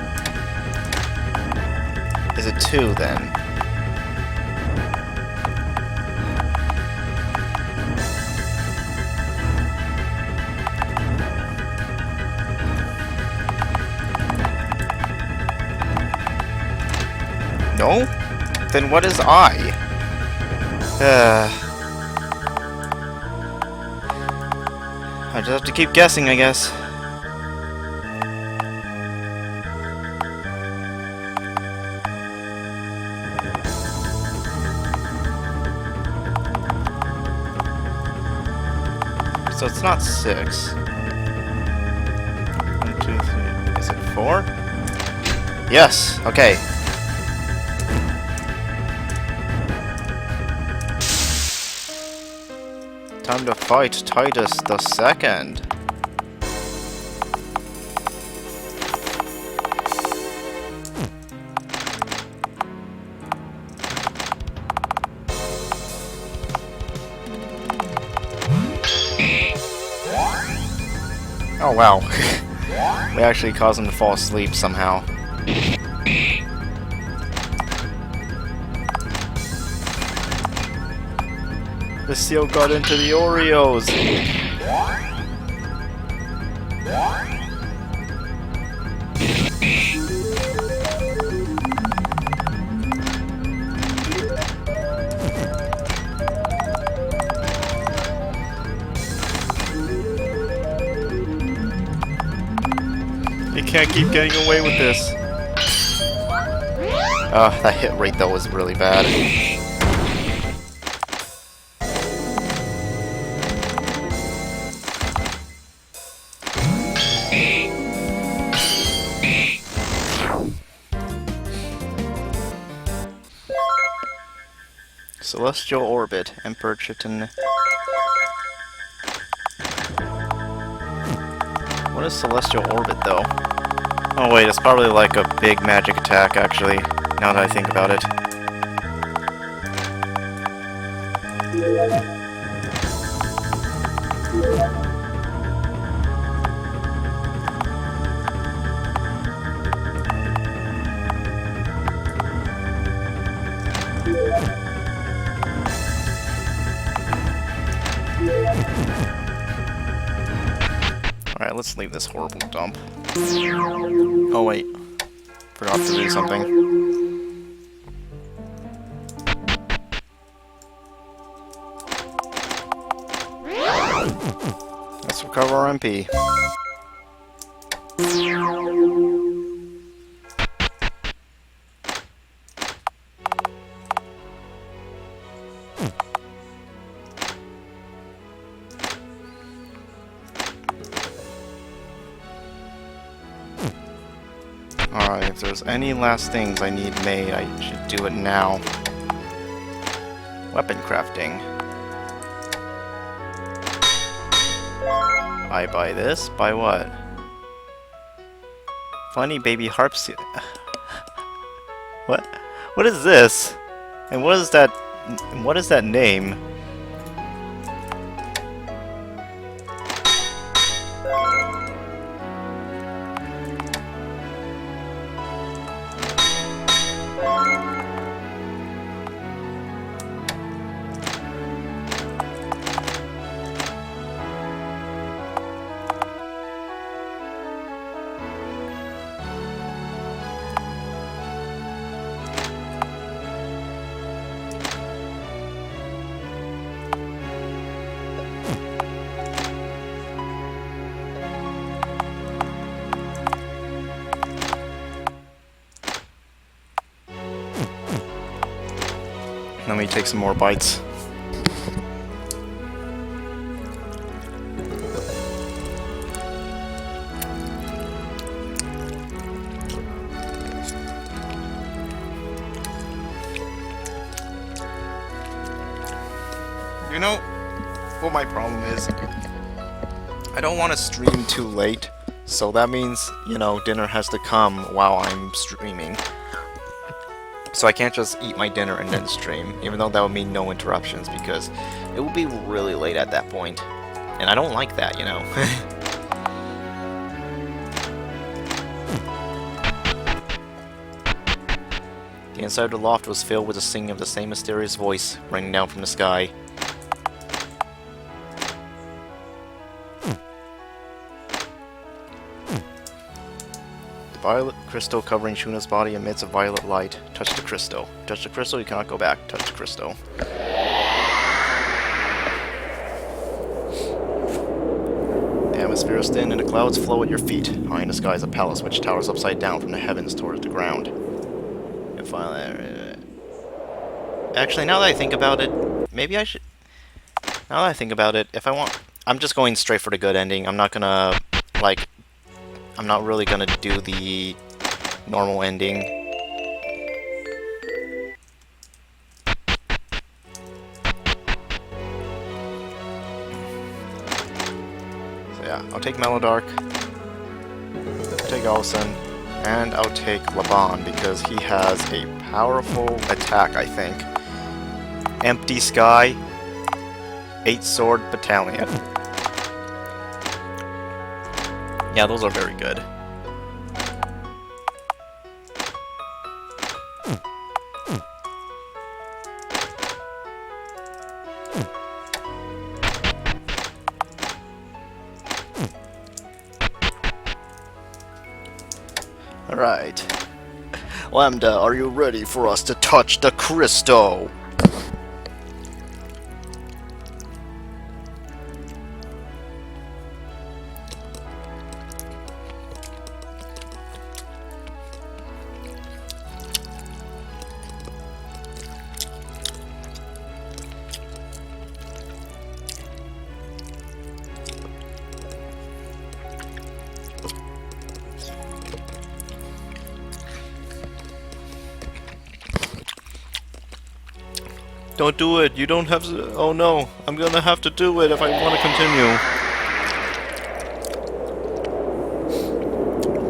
Is it 2 then? No? Then what is I? I just have to keep guessing, I guess. So it's not 6. 1, 2, 3. Is it 4? Yes. Okay. Time to fight Titus the Second. Oh wow. We actually caused him to fall asleep somehow. The seal got into the Oreos! can't keep getting away with this. That hit rate though was really bad. Celestial Orbit, Emperor Chitin. What is Celestial Orbit, though? Oh wait, it's probably like a big magic attack, actually, now that I think about it. Alright, let's leave this horrible dump. Oh wait, forgot to do something. Let's recover our MP. Alright, if there's any last things I need made, I should do it now. Weapon crafting. I buy this? Buy what? Funny baby harps. What? What is this? And what is that? What is that name? Let me take some more bites. You know what my problem is? I don't want to stream too late, so that means, you know, dinner has to come while I'm streaming. So I can't just eat my dinner and then stream, even though that would mean no interruptions, because it would be really late at that point. And I don't like that, you know. The inside of the loft was filled with the singing of the same mysterious voice raining down from the sky. Violet crystal covering Shuna's body emits a violet light. Touch the crystal. Touch the crystal, you cannot go back. Touch the crystal. The atmosphere is thin and the clouds flow at your feet. High in the sky is a palace which towers upside down from the heavens towards the ground. If actually, now that I think about it, maybe I should... Now that I think about it, if I want... I'm just going straight for the good ending. I'm not gonna, like... I'm not really gonna do the normal ending. So yeah, I'll take Melodark, I'll take Olsen, and I'll take Laban because he has a powerful attack, I think. Empty Sky, 8-sword battalion. Yeah, those are very good. Alright. Lambda, are you ready for us to touch the crystal? Don't do it. You don't have to. Oh no. I'm gonna have to do it if I want to continue.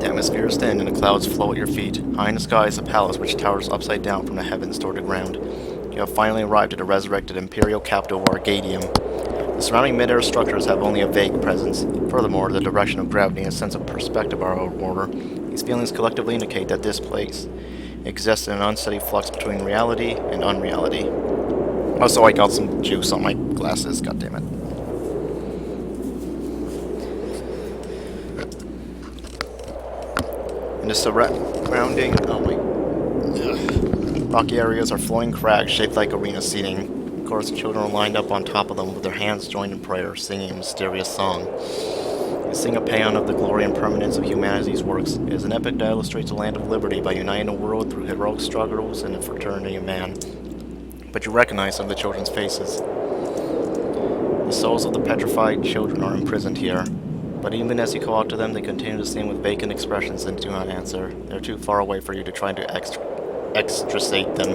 The atmosphere is thin and the clouds flow at your feet. High in the sky is a palace which towers upside down from the heavens toward the ground. You have finally arrived at the resurrected imperial capital of Arcadium. The surrounding mid-air structures have only a vague presence. Furthermore, the direction of gravity and a sense of perspective are out of order. These feelings collectively indicate that this place exists in an unsteady flux between reality and unreality. Also, I got some juice on my glasses, goddammit. In the surrounding rocky areas are flowing crags shaped like arena seating. Of course, the children are lined up on top of them with their hands joined in prayer, singing a mysterious song. They sing a paean of the glory and permanence of humanity's works. It is an epic that illustrates the land of liberty by uniting the world through heroic struggles and the fraternity of man. But you recognize some of the children's faces. The souls of the petrified children are imprisoned here. But even as you call out to them, they continue to sing with vacant expressions and do not answer. They're too far away for you to try to extricate them.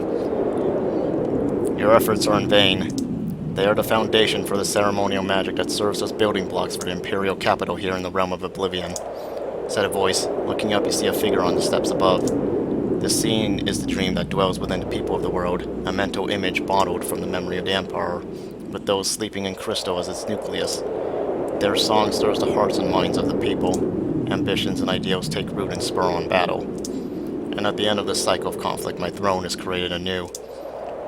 Your efforts are in vain. They are the foundation for the ceremonial magic that serves as building blocks for the imperial capital here in the realm of oblivion. Said a voice. Looking up, you see a figure on the steps above. This scene is the dream that dwells within the people of the world, a mental image bottled from the memory of the Emperor, with those sleeping in crystal as its nucleus. Their song stirs the hearts and minds of the people. Ambitions and ideals take root and spur on battle. And at the end of this cycle of conflict, my throne is created anew.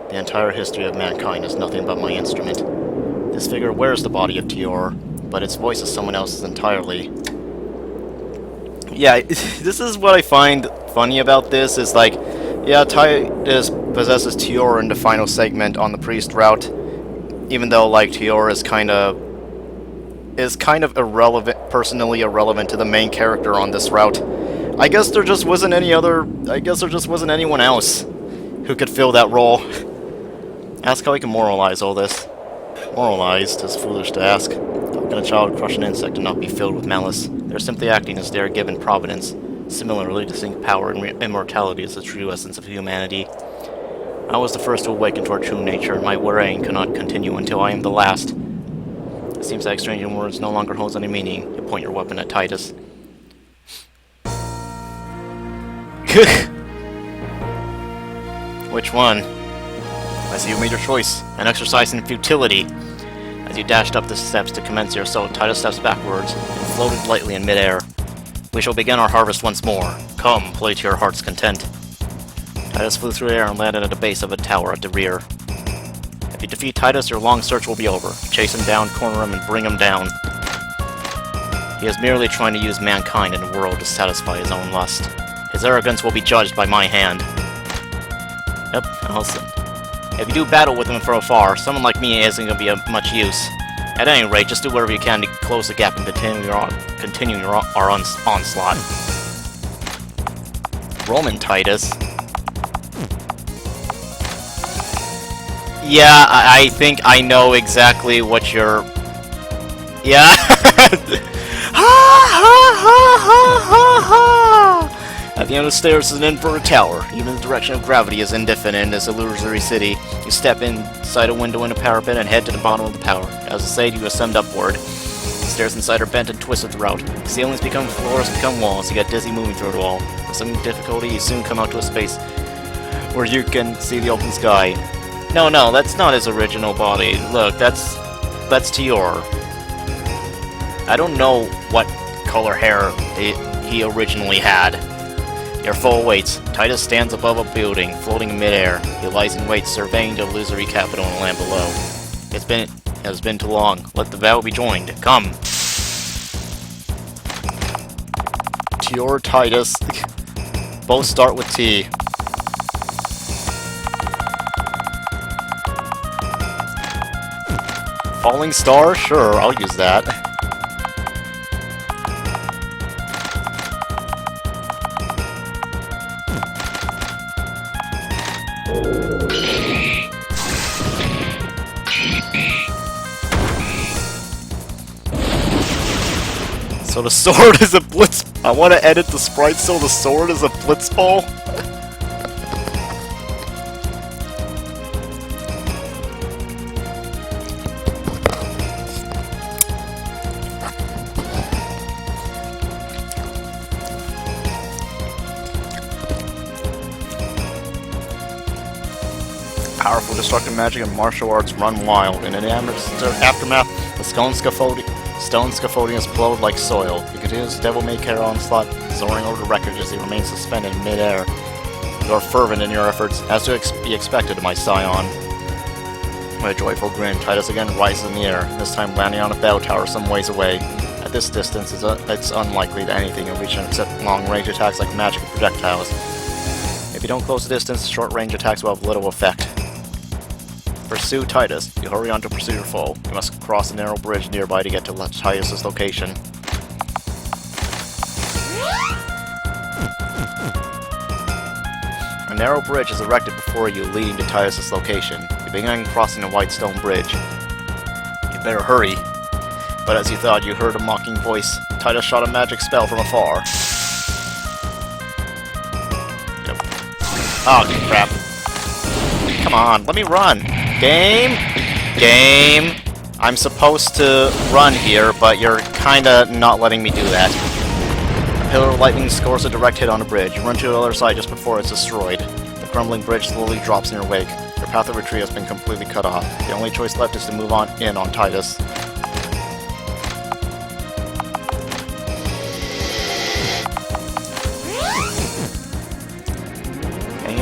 The entire history of mankind is nothing but my instrument. This figure wears the body of Tior, but its voice is someone else's entirely. Yeah, this is what I find funny about this, is like, yeah, Titus possesses Tior in the final segment on the priest route, even though, like, Tior is kind of irrelevant, personally irrelevant to the main character on this route. I guess there just wasn't anyone else who could fill that role. Ask how I can moralize all this. Moralized is foolish to ask. How can a child crush an insect and not be filled with malice? They're simply acting as they are given providence. Similarly, distinct power and immortality is the true essence of humanity. I was the first to awaken to our true nature, and my reign cannot continue until I am the last. It seems that exchanging words no longer holds any meaning. You point your weapon at Titus. Which one? I see you made your choice. An exercise in futility. As you dashed up the steps to commence your assault, Titus steps backwards and floated lightly in midair. We shall begin our harvest once more. Come, play to your heart's content. Titus flew through the air and landed at the base of a tower at the rear. If you defeat Titus, your long search will be over. Chase him down, corner him, and bring him down. He is merely trying to use mankind in the world to satisfy his own lust. His arrogance will be judged by my hand. Yep, Allison. If you do battle with him from afar, someone like me isn't going to be of much use. At any rate, just do whatever you can to close the gap and continue our onslaught. Roman Titus. Yeah, I think I know exactly what you're... Yeah. At the end of the stairs is an inverted tower. Even the direction of gravity is indefinite in this illusory city. You step inside a window in a parapet and head to the bottom of the tower. As I say, you ascend upward. The stairs inside are bent and twisted throughout. The ceilings become floors, become walls. You get dizzy moving through it all. With some difficulty, you soon come out to a space where you can see the open sky. No, that's not his original body. Look, that's Tior. I don't know what color hair he originally had. Your foe waits. Titus stands above a building, floating in midair. He lies in wait, surveying the illusory capital and the land below. It has been too long. Let the vow be joined. Come. Tior, Titus. Both start with T. Falling star? Sure, I'll use that. So the sword is a blitz... I want to edit the sprite so the sword is a blitzball. destructive magic and martial arts run wild. In an aftermath, the stone scaffolding explode like soil. He continues his devil-may-care onslaught, soaring over the wreckage as he remains suspended in mid-air. You are fervent in your efforts, as to be expected, my scion. With a joyful grin, Titus again rises in the air, this time landing on a bell tower some ways away. At this distance, it's unlikely that anything will reach him except long-range attacks like magic projectiles. If you don't close the distance, short-range attacks will have little effect. Pursue Titus. You hurry on to pursue your foe. You must cross a narrow bridge nearby to get to Titus's location. A narrow bridge is erected before you, leading to Titus's location. You begin crossing the white stone bridge. You better hurry. But as you thought, you heard a mocking voice. Titus shot a magic spell from afar. Oh, crap. Come on, let me run. Game? I'm supposed to run here, but you're kinda not letting me do that. A pillar of lightning scores a direct hit on the bridge. You run to the other side just before it's destroyed. The crumbling bridge slowly drops in your wake. Your path of retreat has been completely cut off. The only choice left is to move on Titus.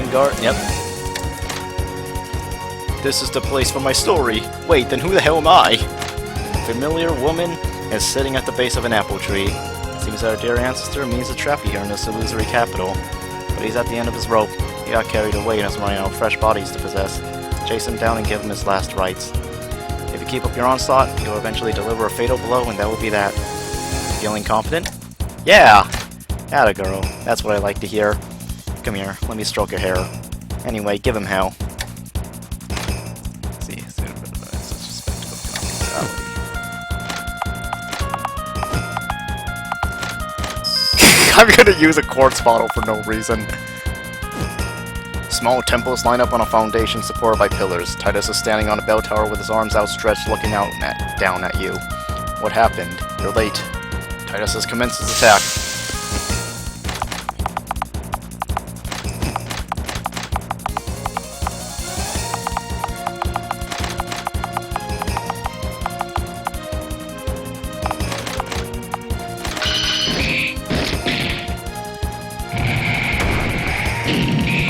Guard. Yep. This is the place for my story. Wait, then who the hell am I? A familiar woman is sitting at the base of an apple tree. Seems our dear ancestor means to trap you here in this illusory capital. But he's at the end of his rope. He got carried away and is running out of fresh bodies to possess. Chase him down and give him his last rites. If you keep up your onslaught, you'll eventually deliver a fatal blow, and that will be that. Feeling confident? Yeah! Atta girl. That's what I like to hear. Come here, let me stroke your hair. Anyway, give him hell. Let's see, I'm gonna use a quartz bottle for no reason. Small temples line up on a foundation supported by pillars. Titus is standing on a bell tower with his arms outstretched, looking down at you. What happened? You're late. Titus has commenced his attack.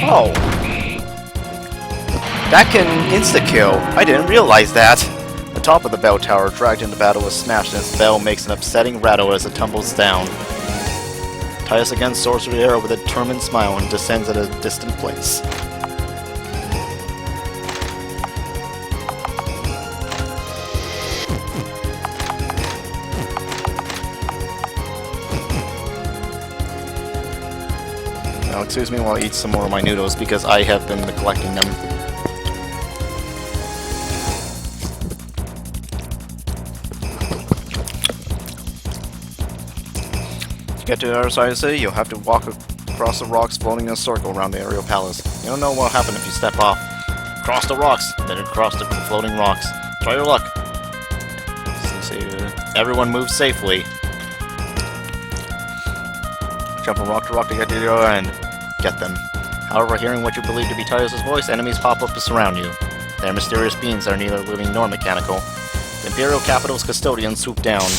Oh. That can insta-kill. I didn't realize that. The top of the bell tower, dragged into battle, is smashed and its bell makes an upsetting rattle as it tumbles down. Titus again soars through the air with a determined smile and descends at a distant place. Now, excuse me while I eat some more of my noodles because I have been neglecting them. To get to the other side of the city, you'll have to walk across the rocks floating in a circle around the Aerial Palace. You don't know what will happen if you step off. Cross the rocks, then cross the floating rocks. Try your luck. Everyone moves safely. Jump from rock to rock to get to the other end. Get them. However, hearing what you believe to be Titus' voice, enemies pop up to surround you. They are mysterious beings that are neither living nor mechanical. The Imperial Capital's custodians swoop down.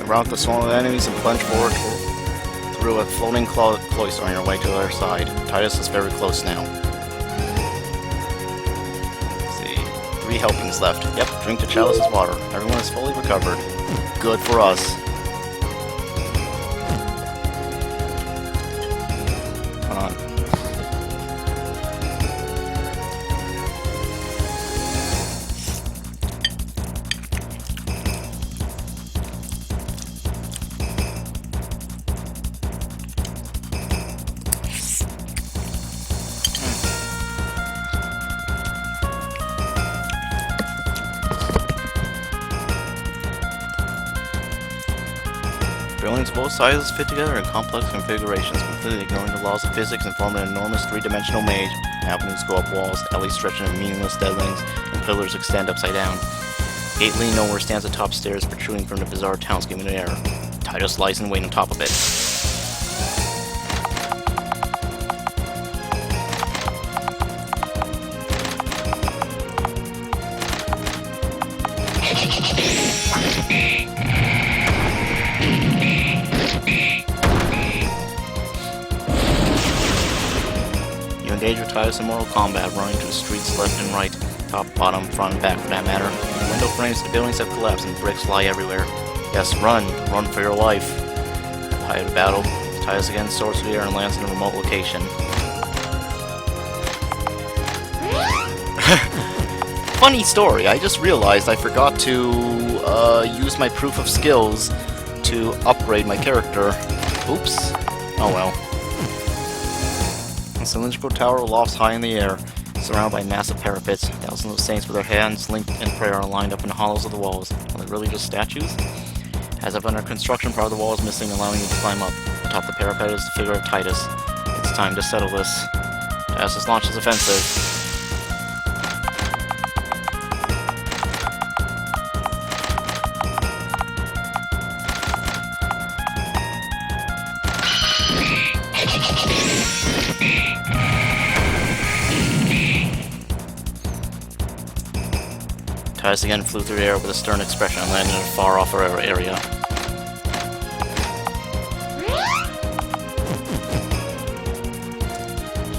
Rout the swarm of enemies and plunge forward through a floating cloister on your way to the other side. Titus is very close now. Let's see. 3 helpings left. Yep, drink the chalice's water. Everyone is fully recovered. Good for us. Hold on. Buildings of both sizes fit together in complex configurations, completely ignoring the laws of physics and form an enormous three-dimensional maze. Avenues go up walls, alleys stretch into meaningless deadlines, and pillars extend upside down. Gate leaning nowhere stands atop stairs protruding from the bizarre townscape in the air. Titus lies in wait on top of it. You engage with Titus in Mortal Kombat, running to the streets left and right, top, bottom, front, and back for that matter. Window frames to the buildings have collapsed and bricks fly everywhere. Yes, run for your life. At the height of the battle, Titus again soars through the air and lands in a remote location. Funny story, I just realized I forgot to use my proof of skills to upgrade my character. Oops. Oh well. A cylindrical tower lofts high in the air, surrounded by massive parapets. Thousands of saints with their hands linked in prayer are lined up in the hollows of the walls. Are they really just statues? As if under construction, part of the wall is missing, allowing you to climb up. Atop the parapet is the figure of Titus. It's time to settle this. Titus launches his offensive. Titus again flew through the air with a stern expression and landed in a far-off area.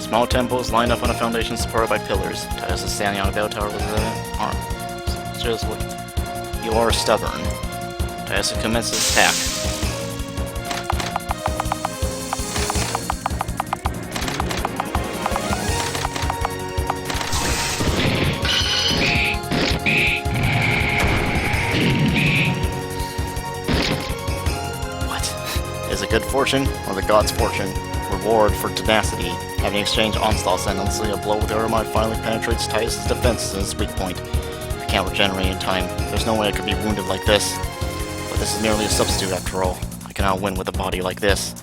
Small temples lined up on a foundation supported by pillars. Titus is standing on a bell tower with his arm. Seriously, you are stubborn. Titus commences his attack. Is it good fortune, or the god's fortune? Reward for tenacity. Having exchanged onslaughts endlessly, a blow with the Eremite finally penetrates Titus' defenses and his weak point. I can't regenerate in time. There's no way I could be wounded like this. But this is merely a substitute after all. I cannot win with a body like this.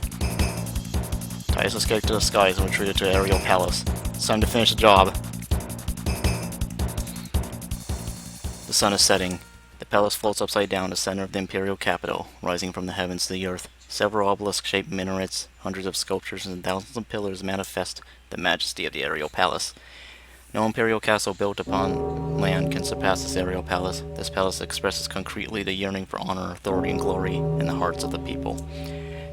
Titus escaped to the skies and retreated to the aerial palace. It's time to finish the job. The sun is setting. The palace floats upside down in the center of the imperial capital, rising from the heavens to the earth. Several obelisk-shaped minarets, hundreds of sculptures, and thousands of pillars manifest the majesty of the aerial palace. No imperial castle built upon land can surpass this aerial palace. This palace expresses concretely the yearning for honor, authority, and glory in the hearts of the people.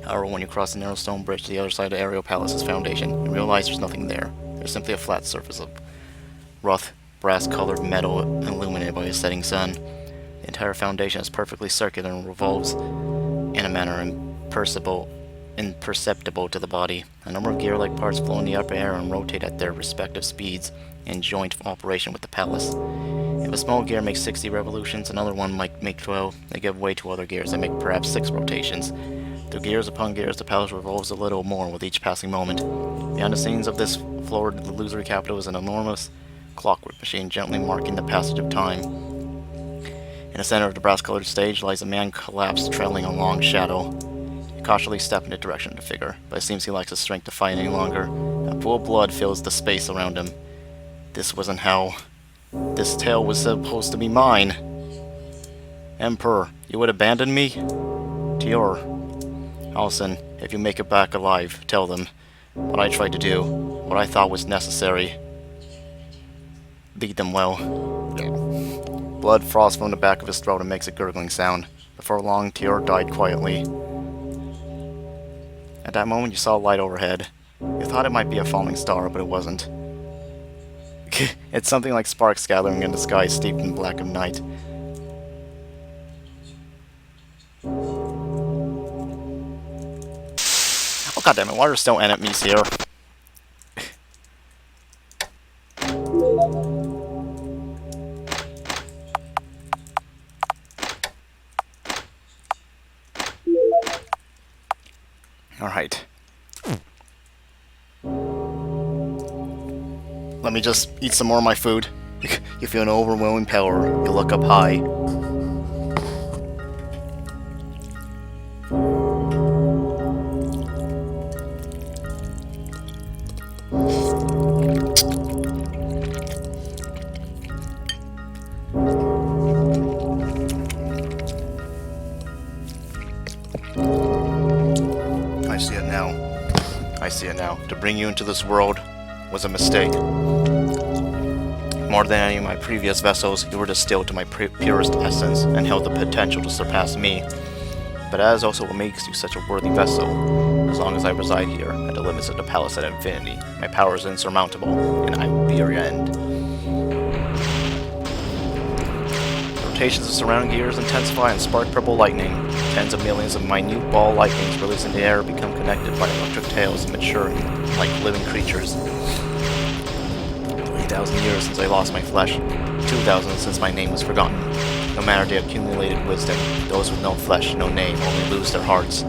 However, when you cross the narrow stone bridge to the other side of the aerial palace's foundation, you realize there's nothing there. There's simply a flat surface of rough, brass-colored metal illuminated by a setting sun. The entire foundation is perfectly circular and revolves in a manner imperceptible to the body. A number of gear-like parts flow in the upper air and rotate at their respective speeds in joint operation with the palace. If a small gear makes 60 revolutions, another one might make 12. They give way to other gears that make perhaps 6 rotations. Through gears upon gears, the palace revolves a little more with each passing moment. Behind the scenes of this florid illusory capital is an enormous clockwork machine gently marking the passage of time. In the center of the brass-colored stage lies a man collapsed, trailing a long shadow. You cautiously step in the direction of the figure, but it seems he lacks the strength to fight any longer. A pool of blood fills the space around him. This wasn't how. This tale was supposed to be mine. Emperor, you would abandon me? Tior. Allison, if you make it back alive, tell them what I tried to do, what I thought was necessary. Lead them well. Blood froths from the back of his throat and makes a gurgling sound. Before long, Tior died quietly. At that moment, you saw a light overhead. You thought it might be a falling star, but it wasn't. It's something like sparks gathering in the sky steeped in black of night. Oh goddammit, why are there still enemies here? Alright. Let me just eat some more of my food. You feel an overwhelming power. You look up high. now. I see it now. To bring you into this world was a mistake. More than any of my previous vessels, you were distilled to my purest essence and held the potential to surpass me. But that is also what makes you such a worthy vessel. As long as I reside here, at the limits of the Palace at Infinity, my power is insurmountable, and I will be your end. Rotations of surrounding gears intensify and spark purple lightning. Tens of millions of minute ball lightnings released in the air become connected by electric tails and mature like living creatures. 3,000 years since I lost my flesh. 2,000 since my name was forgotten. No matter the accumulated wisdom, those with no flesh, no name, only lose their hearts.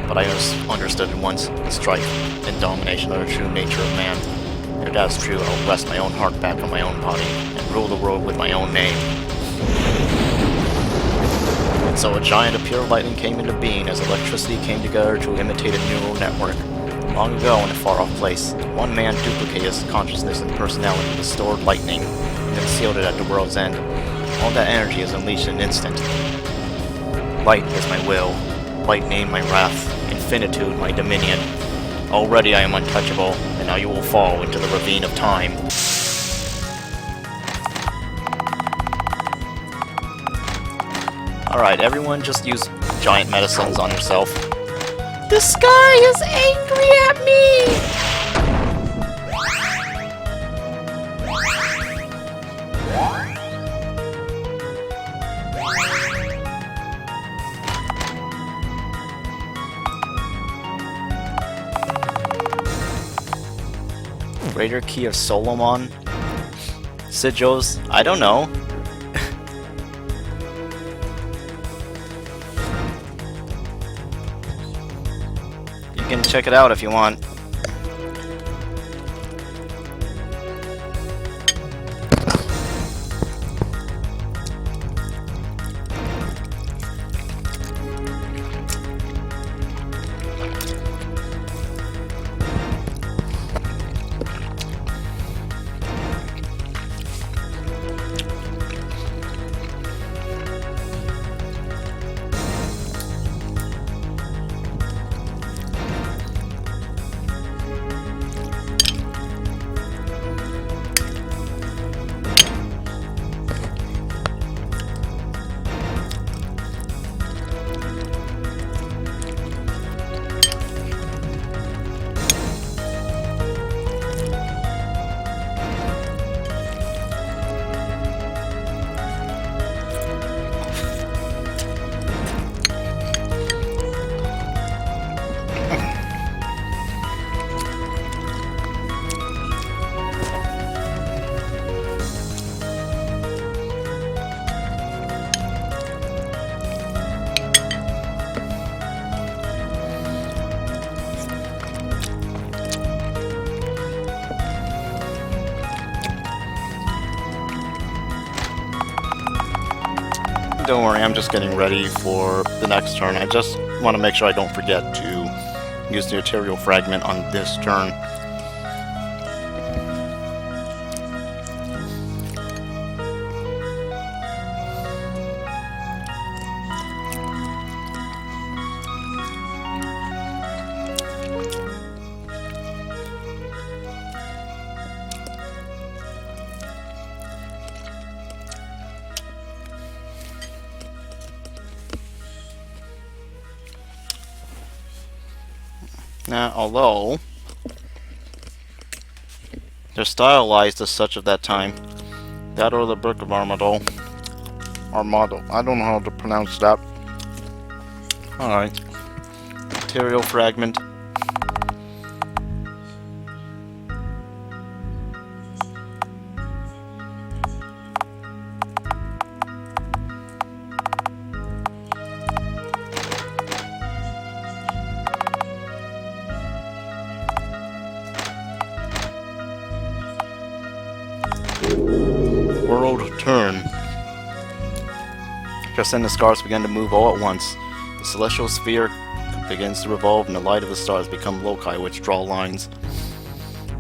But I understood it once, the strife and domination are the true nature of man. If that's true, I'll wrest my own heart back from my own body, and rule the world with my own name. And so a giant of pure lightning came into being as electricity came together to imitate a neural network. Long ago in a far-off place, one man duplicated his consciousness and personality with stored lightning, and then sealed it at the world's end. All that energy is unleashed in an instant. Light is my will, lightning my wrath, infinitude my dominion. Already I am untouchable, and now you will fall into the ravine of time. Alright, everyone just use giant medicines on yourself. The sky is angry at me! Greater Key of Solomon? Sigils? I don't know. You can check it out if you want. Don't worry, I'm just getting ready for the next turn. I just want to make sure I don't forget to use the arterial fragment on this turn. Now, although they're stylized as such of that time, that or the Book of Armado, I don't know how to pronounce that. Alright. Material fragment. World turn. Just then the stars began to move all at once. The celestial sphere begins to revolve and the light of the stars become loci which draw lines.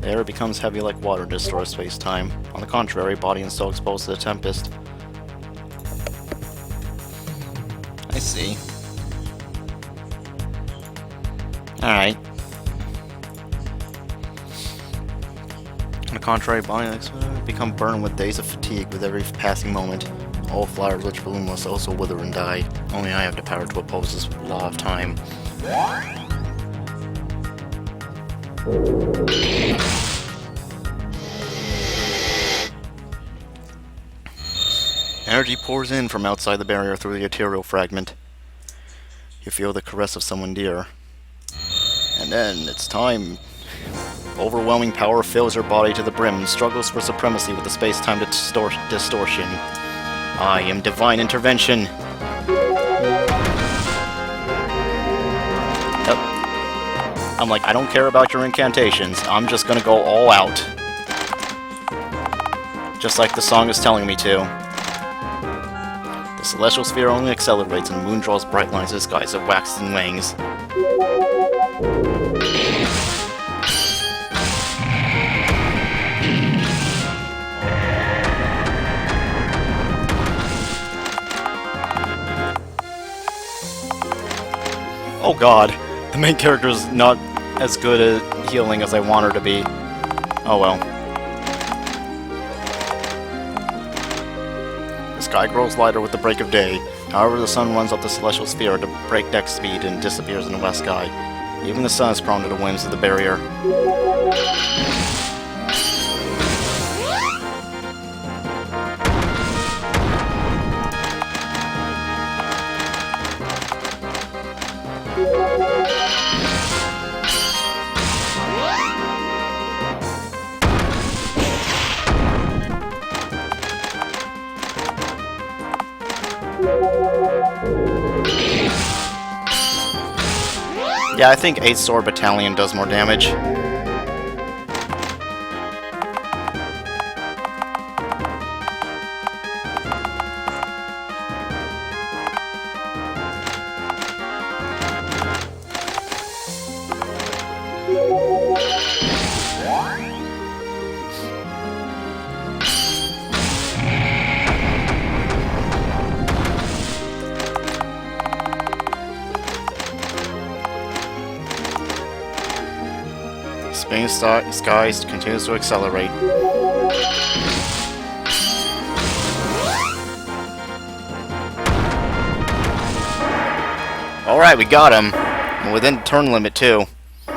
The air becomes heavy like water, destroys space-time. On the contrary, body and soul exposed to the tempest. I see. Alright. contrary, bodies become burned with days of fatigue with every passing moment. All flowers which bloom must also wither and die. Only I have the power to oppose this law of time. Energy pours in from outside the barrier through the arterial fragment. You feel the caress of someone dear. And then, it's time. Overwhelming power fills your body to the brim and struggles for supremacy with the space-time distortion. I am Divine Intervention. Yep. I'm like, I don't care about your incantations. I'm just gonna go all out. Just like the song is telling me to. The celestial sphere only accelerates and the moon draws bright lines of the skies of waxen wings. Oh god, the main character is not as good at healing as I want her to be. Oh well. The sky grows lighter with the break of day. However, the sun runs up the celestial sphere at breakneck speed and disappears in the west sky. Even the sun is prone to the whims of the barrier. Yeah, I think 8 Sword Battalion does more damage. Spain's skies continues to accelerate. Alright, we got him. And within turn limit, too. The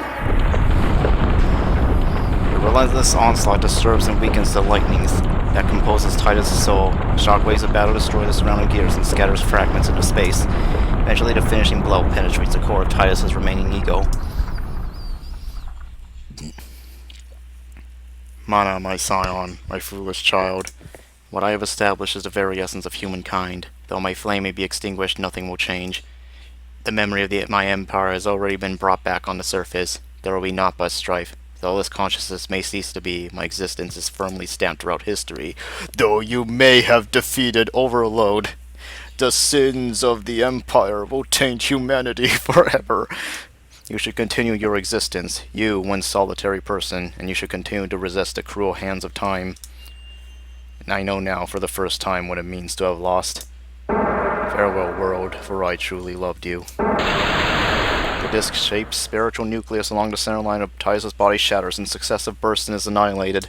relentless onslaught disturbs and weakens the lightnings that composes Titus' soul. Shockwaves of battle destroy the surrounding gears and scatters fragments into space. Eventually, the finishing blow penetrates the core of Titus' remaining ego. Mana, my scion, my foolish child. What I have established is the very essence of humankind. Though my flame may be extinguished, nothing will change. The memory of my empire has already been brought back on the surface. There will be naught but strife. Though this consciousness may cease to be, my existence is firmly stamped throughout history. Though you may have defeated Overload, the sins of the empire will taint humanity forever. You should continue your existence, you, one solitary person, and you should continue to resist the cruel hands of time. And I know now, for the first time, what it means to have lost. Farewell, world, for I truly loved you. The disc-shaped spiritual nucleus along the center line of Titus' body shatters in successive bursts and is annihilated.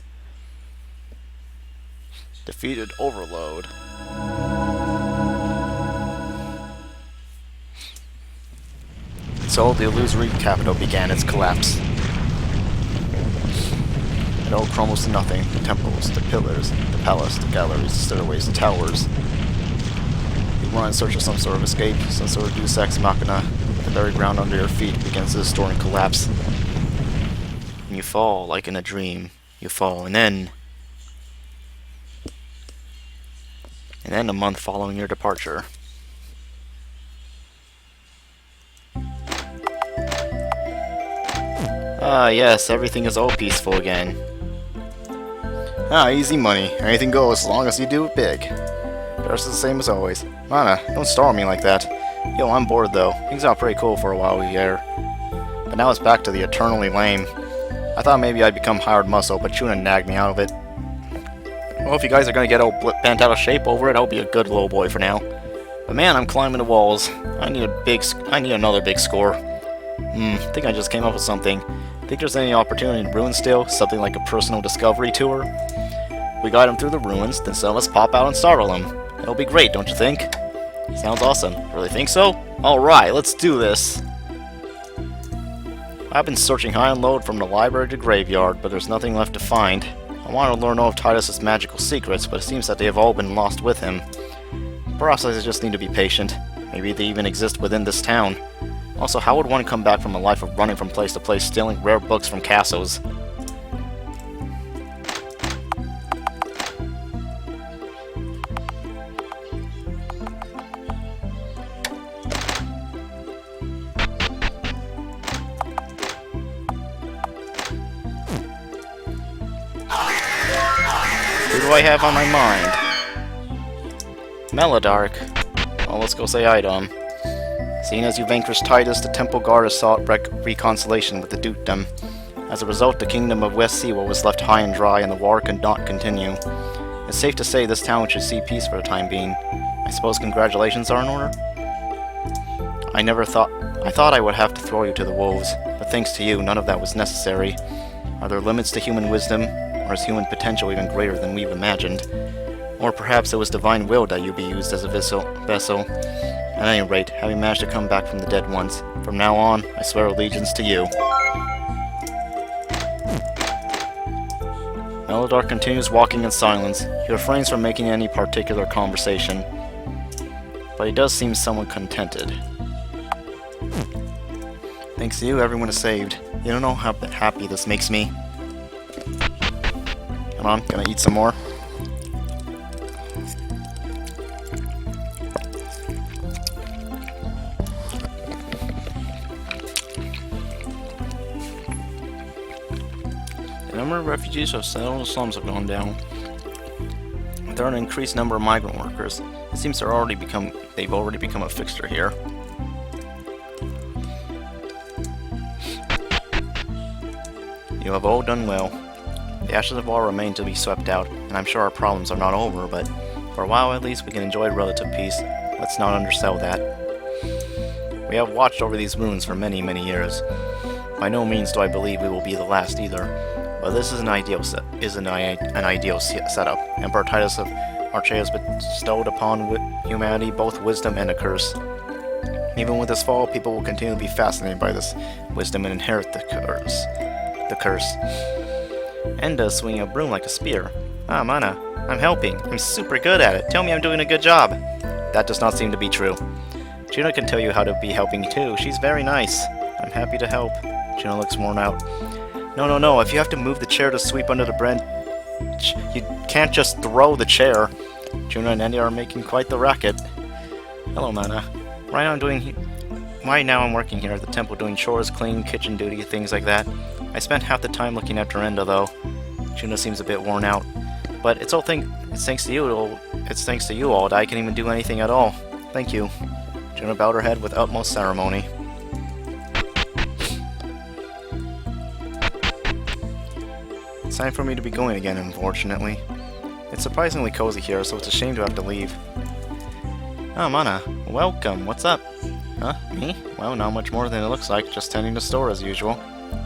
Defeated Overload. So, the illusory capital began its collapse. It all crumbles to nothing. The temples, the pillars, the palace, the galleries, the stairways, the towers. You run in search of some sort of escape, some sort of deus ex machina. The very ground under your feet begins to distort and collapse. And you fall like in a dream. You fall, and then a month following your departure. Ah, yes, everything is all peaceful again. Ah, easy money. Anything goes, as long as you do it big. The rest is the same as always. Mana, don't startle me like that. Yo, I'm bored though. Things got pretty cool for a while here. But now it's back to the eternally lame. I thought maybe I'd become hired muscle, but Chuna nagged me out of it. Well, if you guys are gonna get all bent out of shape over it, I'll be a good little boy for now. But man, I'm climbing the walls. I need another big score. I think I just came up with something. Think there's any opportunity in ruins still? Something like a personal discovery tour? We guide him through the ruins, then some of us pop out and startle him. It'll be great, don't you think? Sounds awesome. Really think so? Alright, let's do this. I've been searching high and low from the library to graveyard, but there's nothing left to find. I want to learn all of Titus's magical secrets, but it seems that they have all been lost with him. Perhaps I just need to be patient. Maybe they even exist within this town. Also, how would one come back from a life of running from place to place, stealing rare books from castles? Who do I have on my mind? Melodark. Well, let's go say hi to him. Seeing as you vanquished Titus, the Temple Guard has sought reconciliation with the dukedom. As a result, the kingdom of West Siwa was left high and dry, and the war could not continue. It's safe to say this town should see peace for the time being. I suppose congratulations are in order? I thought I would have to throw you to the wolves, but thanks to you, none of that was necessary. Are there limits to human wisdom, or is human potential even greater than we've imagined? Or perhaps it was divine will that you be used as a vessel. At any rate, having managed to come back from the dead once, from now on, I swear allegiance to you. Melodark continues walking in silence. He refrains from making any particular conversation, but he does seem somewhat contented. Thanks to you, everyone is saved. You don't know how happy this makes me. Come on, gonna eat some more. The number of refugees who have settled in the slums have gone down. There are an increased number of migrant workers. It seems they've already become a fixture here. You have all done well. The ashes of war remain to be swept out, and I'm sure our problems are not over, but for a while at least we can enjoy relative peace. Let's not undersell that. We have watched over these ruins for many, many years. By no means do I believe we will be the last either. But this is an ideal setup. Emperor Titus of Arche has bestowed upon humanity both wisdom and a curse. Even with his fall, people will continue to be fascinated by this wisdom and inherit the curse. Enda swinging a broom like a spear. Ah, Mana, I'm helping. I'm super good at it. Tell me I'm doing a good job. That does not seem to be true. Juno can tell you how to be helping too. She's very nice. I'm happy to help. Juno looks worn out. No. If you have to move the chair to sweep under the bench, you can't just throw the chair. Juno and Enda are making quite the racket. Hello, Mana. Right now I'm working here at the temple doing chores, cleaning, kitchen duty, things like that. I spent half the time looking after Enda, though. Juno seems a bit worn out. But it's thanks to you all that I can even do anything at all. Thank you. Juno bowed her head with utmost ceremony. It's time for me to be going again, unfortunately. It's surprisingly cozy here, so it's a shame to have to leave. Oh, Mana, welcome. What's up? Huh? Me? Well, not much more than it looks like, just tending the store as usual.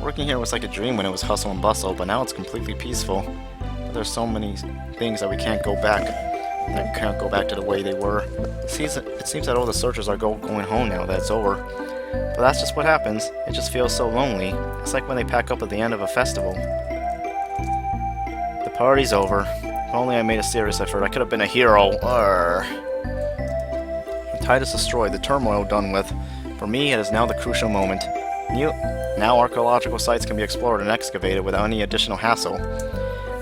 Working here was like a dream when it was hustle and bustle, but now it's completely peaceful. But there's so many things that we can't go back. That can't go back to the way they were. It seems that all the searchers are going home now that it's over. But that's just what happens. It just feels so lonely. It's like when they pack up at the end of a festival. The party's over. If only I made a serious effort, I could have been a hero. Titus destroyed, the turmoil done with. For me, it is now the crucial moment. Now archaeological sites can be explored and excavated without any additional hassle.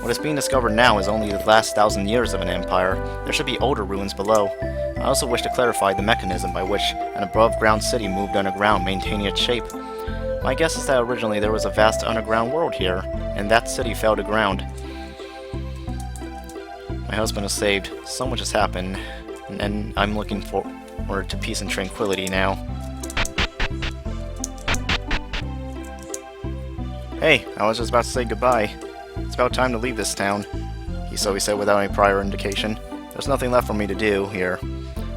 What is being discovered now is only the last 1,000 years of an empire. There should be older ruins below. I also wish to clarify the mechanism by which an above-ground city moved underground, maintaining its shape. My guess is that originally there was a vast underground world here, and that city fell to ground. My husband is saved. So much has happened, and I'm looking forward to peace and tranquility now. Hey, I was just about to say goodbye. It's about time to leave this town, he said without any prior indication. There's nothing left for me to do here.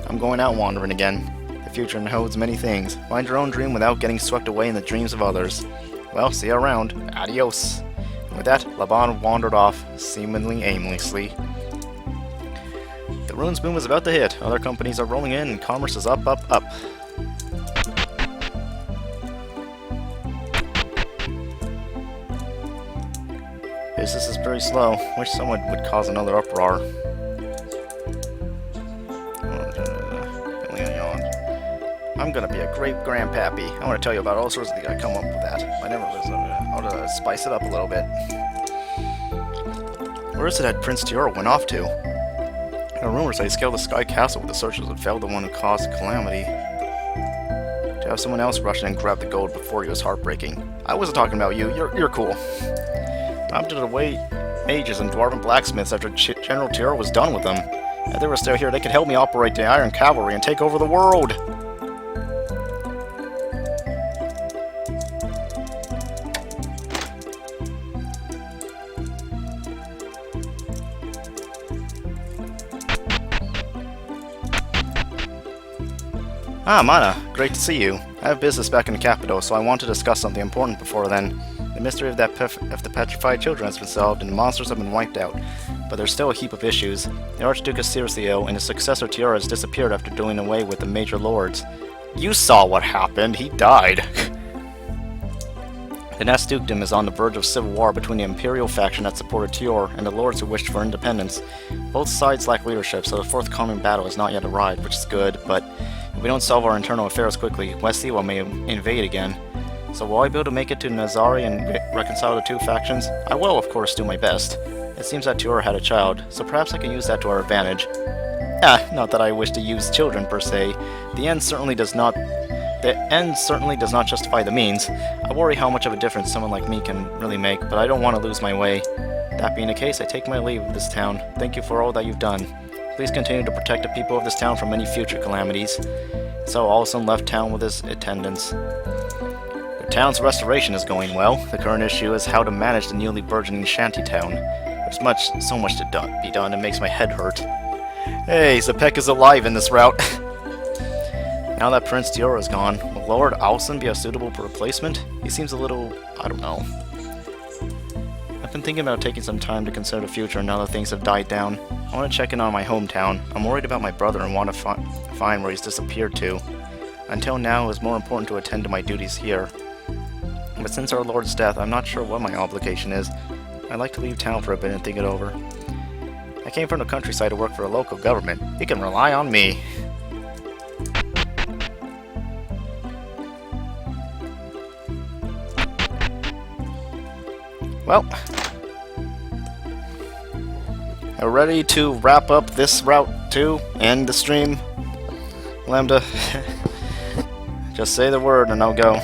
I'm going out wandering again. The future holds many things. Find your own dream without getting swept away in the dreams of others. Well, see you around. Adios. And with that, Laban wandered off, seemingly aimlessly. The ruins boom is about to hit. Other companies are rolling in, and commerce is up, up, up. Business is very slow. Wish someone would cause another uproar. I'm gonna be a great grandpappy. I want to tell you about all sorts of things. I come up with that. I never listen. I'll spice it up a little bit. Where is it that Prince Tiora went off to? There are rumors that he scaled the Sky Castle with the searchers and failed the one who caused the calamity. To have someone else rush in and grab the gold before you is heartbreaking. I wasn't talking about you. You're cool. I'm to wait mages and dwarven blacksmiths after General Tiora was done with them. If they were still here, they could help me operate the Iron Cavalry and take over the world. Ah, Mana, great to see you. I have business back in the capital, so I want to discuss something important before then. The mystery of the petrified children has been solved, and the monsters have been wiped out. But there's still a heap of issues. The Archduke is seriously ill, and his successor Tiora has disappeared after doing away with the major lords. You saw what happened. He died. The next dukedom is on the verge of civil war between the Imperial faction that supported Tior and the lords who wished for independence. Both sides lack leadership, so the forthcoming battle has not yet arrived, which is good, but if we don't solve our internal affairs quickly, West Ewa may invade again. So will I be able to make it to Nazari and reconcile the two factions? I will, of course, do my best. It seems that Tiora had a child, so perhaps I can use that to our advantage. Not that I wish to use children, per se. The end certainly does not justify the means. I worry how much of a difference someone like me can really make, but I don't want to lose my way. That being the case, I take my leave of this town. Thank you for all that you've done. Please continue to protect the people of this town from any future calamities. So Olson left town with his attendants. The town's restoration is going well. The current issue is how to manage the newly burgeoning shantytown. There's so much to be done, it makes my head hurt. Hey, Zepek is alive in this route. Now that Prince Tiora is gone, will Lord Alson be a suitable replacement? He seems a little... I don't know. I've been thinking about taking some time to consider the future now that things have died down. I want to check in on my hometown. I'm worried about my brother and want to find where he's disappeared to. Until now, it was more important to attend to my duties here. But since our Lord's death, I'm not sure what my obligation is. I'd like to leave town for a bit and think it over. I came from the countryside to work for a local government. You can rely on me. Well, we're ready to wrap up this route too, end the stream. Lambda, just say the word and I'll go.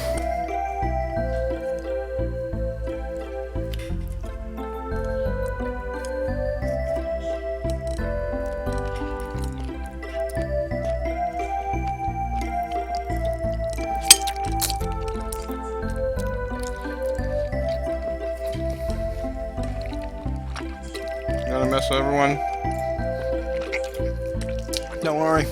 Gonna mess with everyone. Don't worry.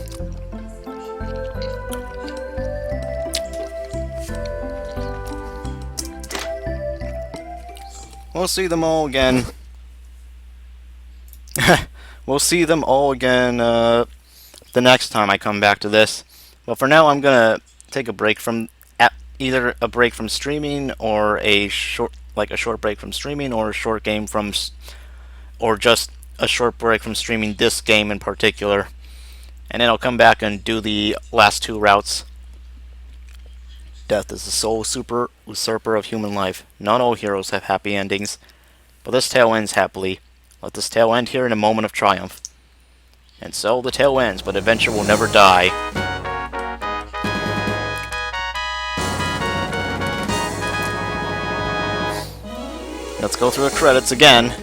We'll see them all again. We'll see them all again the next time I come back to this. Well, for now, I'm gonna take a break from either a break from streaming or a short break from streaming or a short game from. Or just a short break from streaming this game in particular. And then I'll come back and do the last two routes. Death is the sole usurper of human life. Not all heroes have happy endings, but this tale ends happily. Let this tale end here in a moment of triumph. And so the tale ends, but adventure will never die. Let's go through the credits again.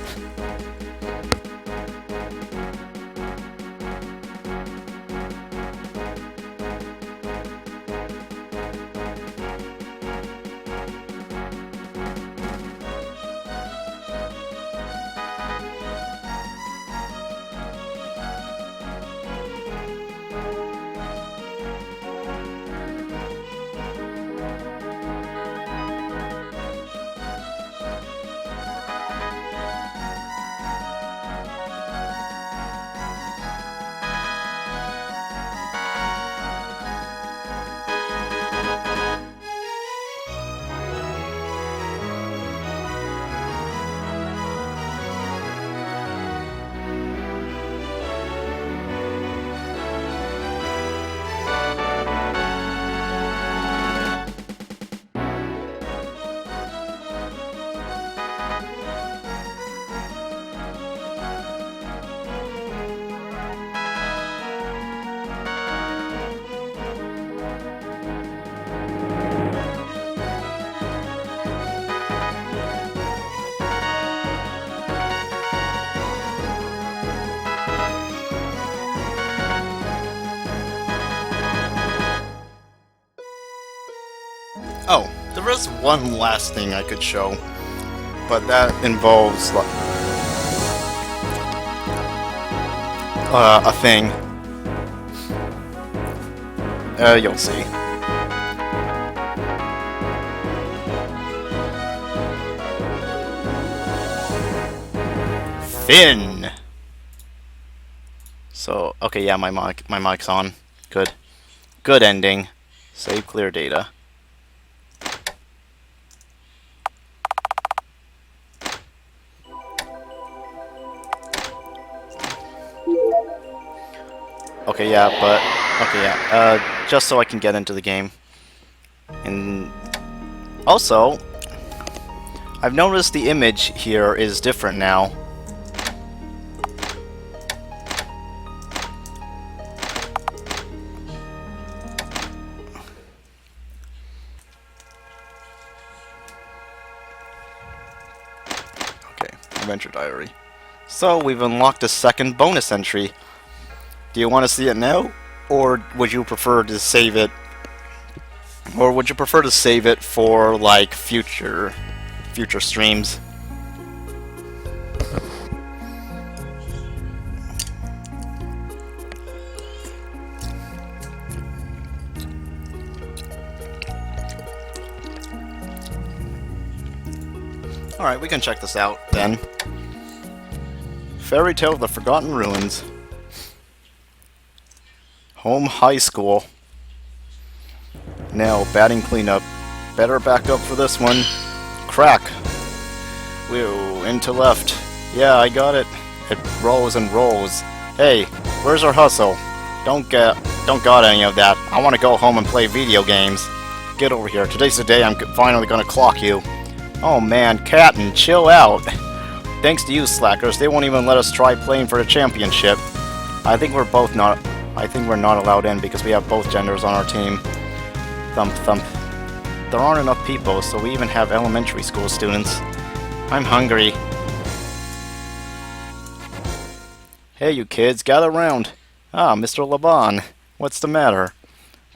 There is one last thing I could show, but that involves a thing. You'll see. Finn. So, okay, yeah, my mic's on. Good. Good ending. Save clear data. Okay, yeah, but okay, yeah. Just so I can get into the game. And also, I've noticed the image here is different now. Okay, Adventure Diary. So, we've unlocked a second bonus entry. Do you want to see it now? Or would you prefer to save it? Or would you prefer to save it for, like, future streams? Alright, we can check this out, then. Fairy Tale of the Forgotten Ruins. Home High School. Now, batting cleanup. Better back up for this one. Crack. Whoa, into left. Yeah, I got it. It rolls and rolls. Hey, where's our hustle? Don't got any of that. I want to go home and play video games. Get over here. Today's the day I'm finally gonna clock you. Oh man, Captain, chill out. Thanks to you slackers, they won't even let us try playing for the championship. I think we're not allowed in because we have both genders on our team. Thump thump. There aren't enough people, so we even have elementary school students. I'm hungry. Hey you kids, gather round. Ah, Mr. Laban. What's the matter?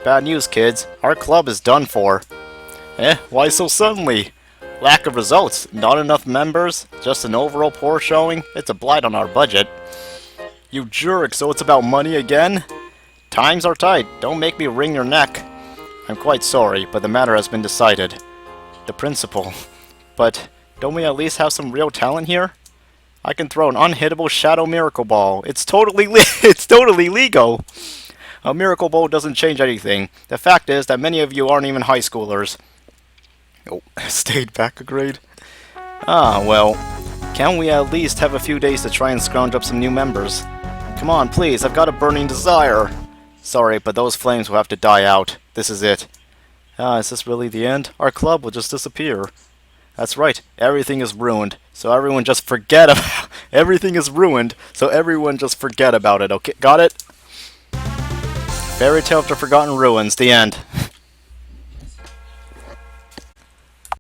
Bad news, kids. Our club is done for. Why so suddenly? Lack of results, not enough members, just an overall poor showing. It's a blight on our budget. You jerk, so it's about money again? Times are tight, don't make me wring your neck. I'm quite sorry, but the matter has been decided. The principal. But don't we at least have some real talent here? I can throw an unhittable shadow miracle ball. It's totally legal. A miracle ball doesn't change anything. The fact is that many of you aren't even high schoolers. Oh, stayed back a grade. Ah, well, can we at least have a few days to try and scrounge up some new members? Come on, please, I've got a burning desire. Sorry, but those flames will have to die out. This is it. Is this really the end? Our club will just disappear. That's right, everything is ruined, so everyone just forget about everything is ruined, so everyone just forget about it, okay? Got it? Fairy Tale of the Forgotten Ruins, the end.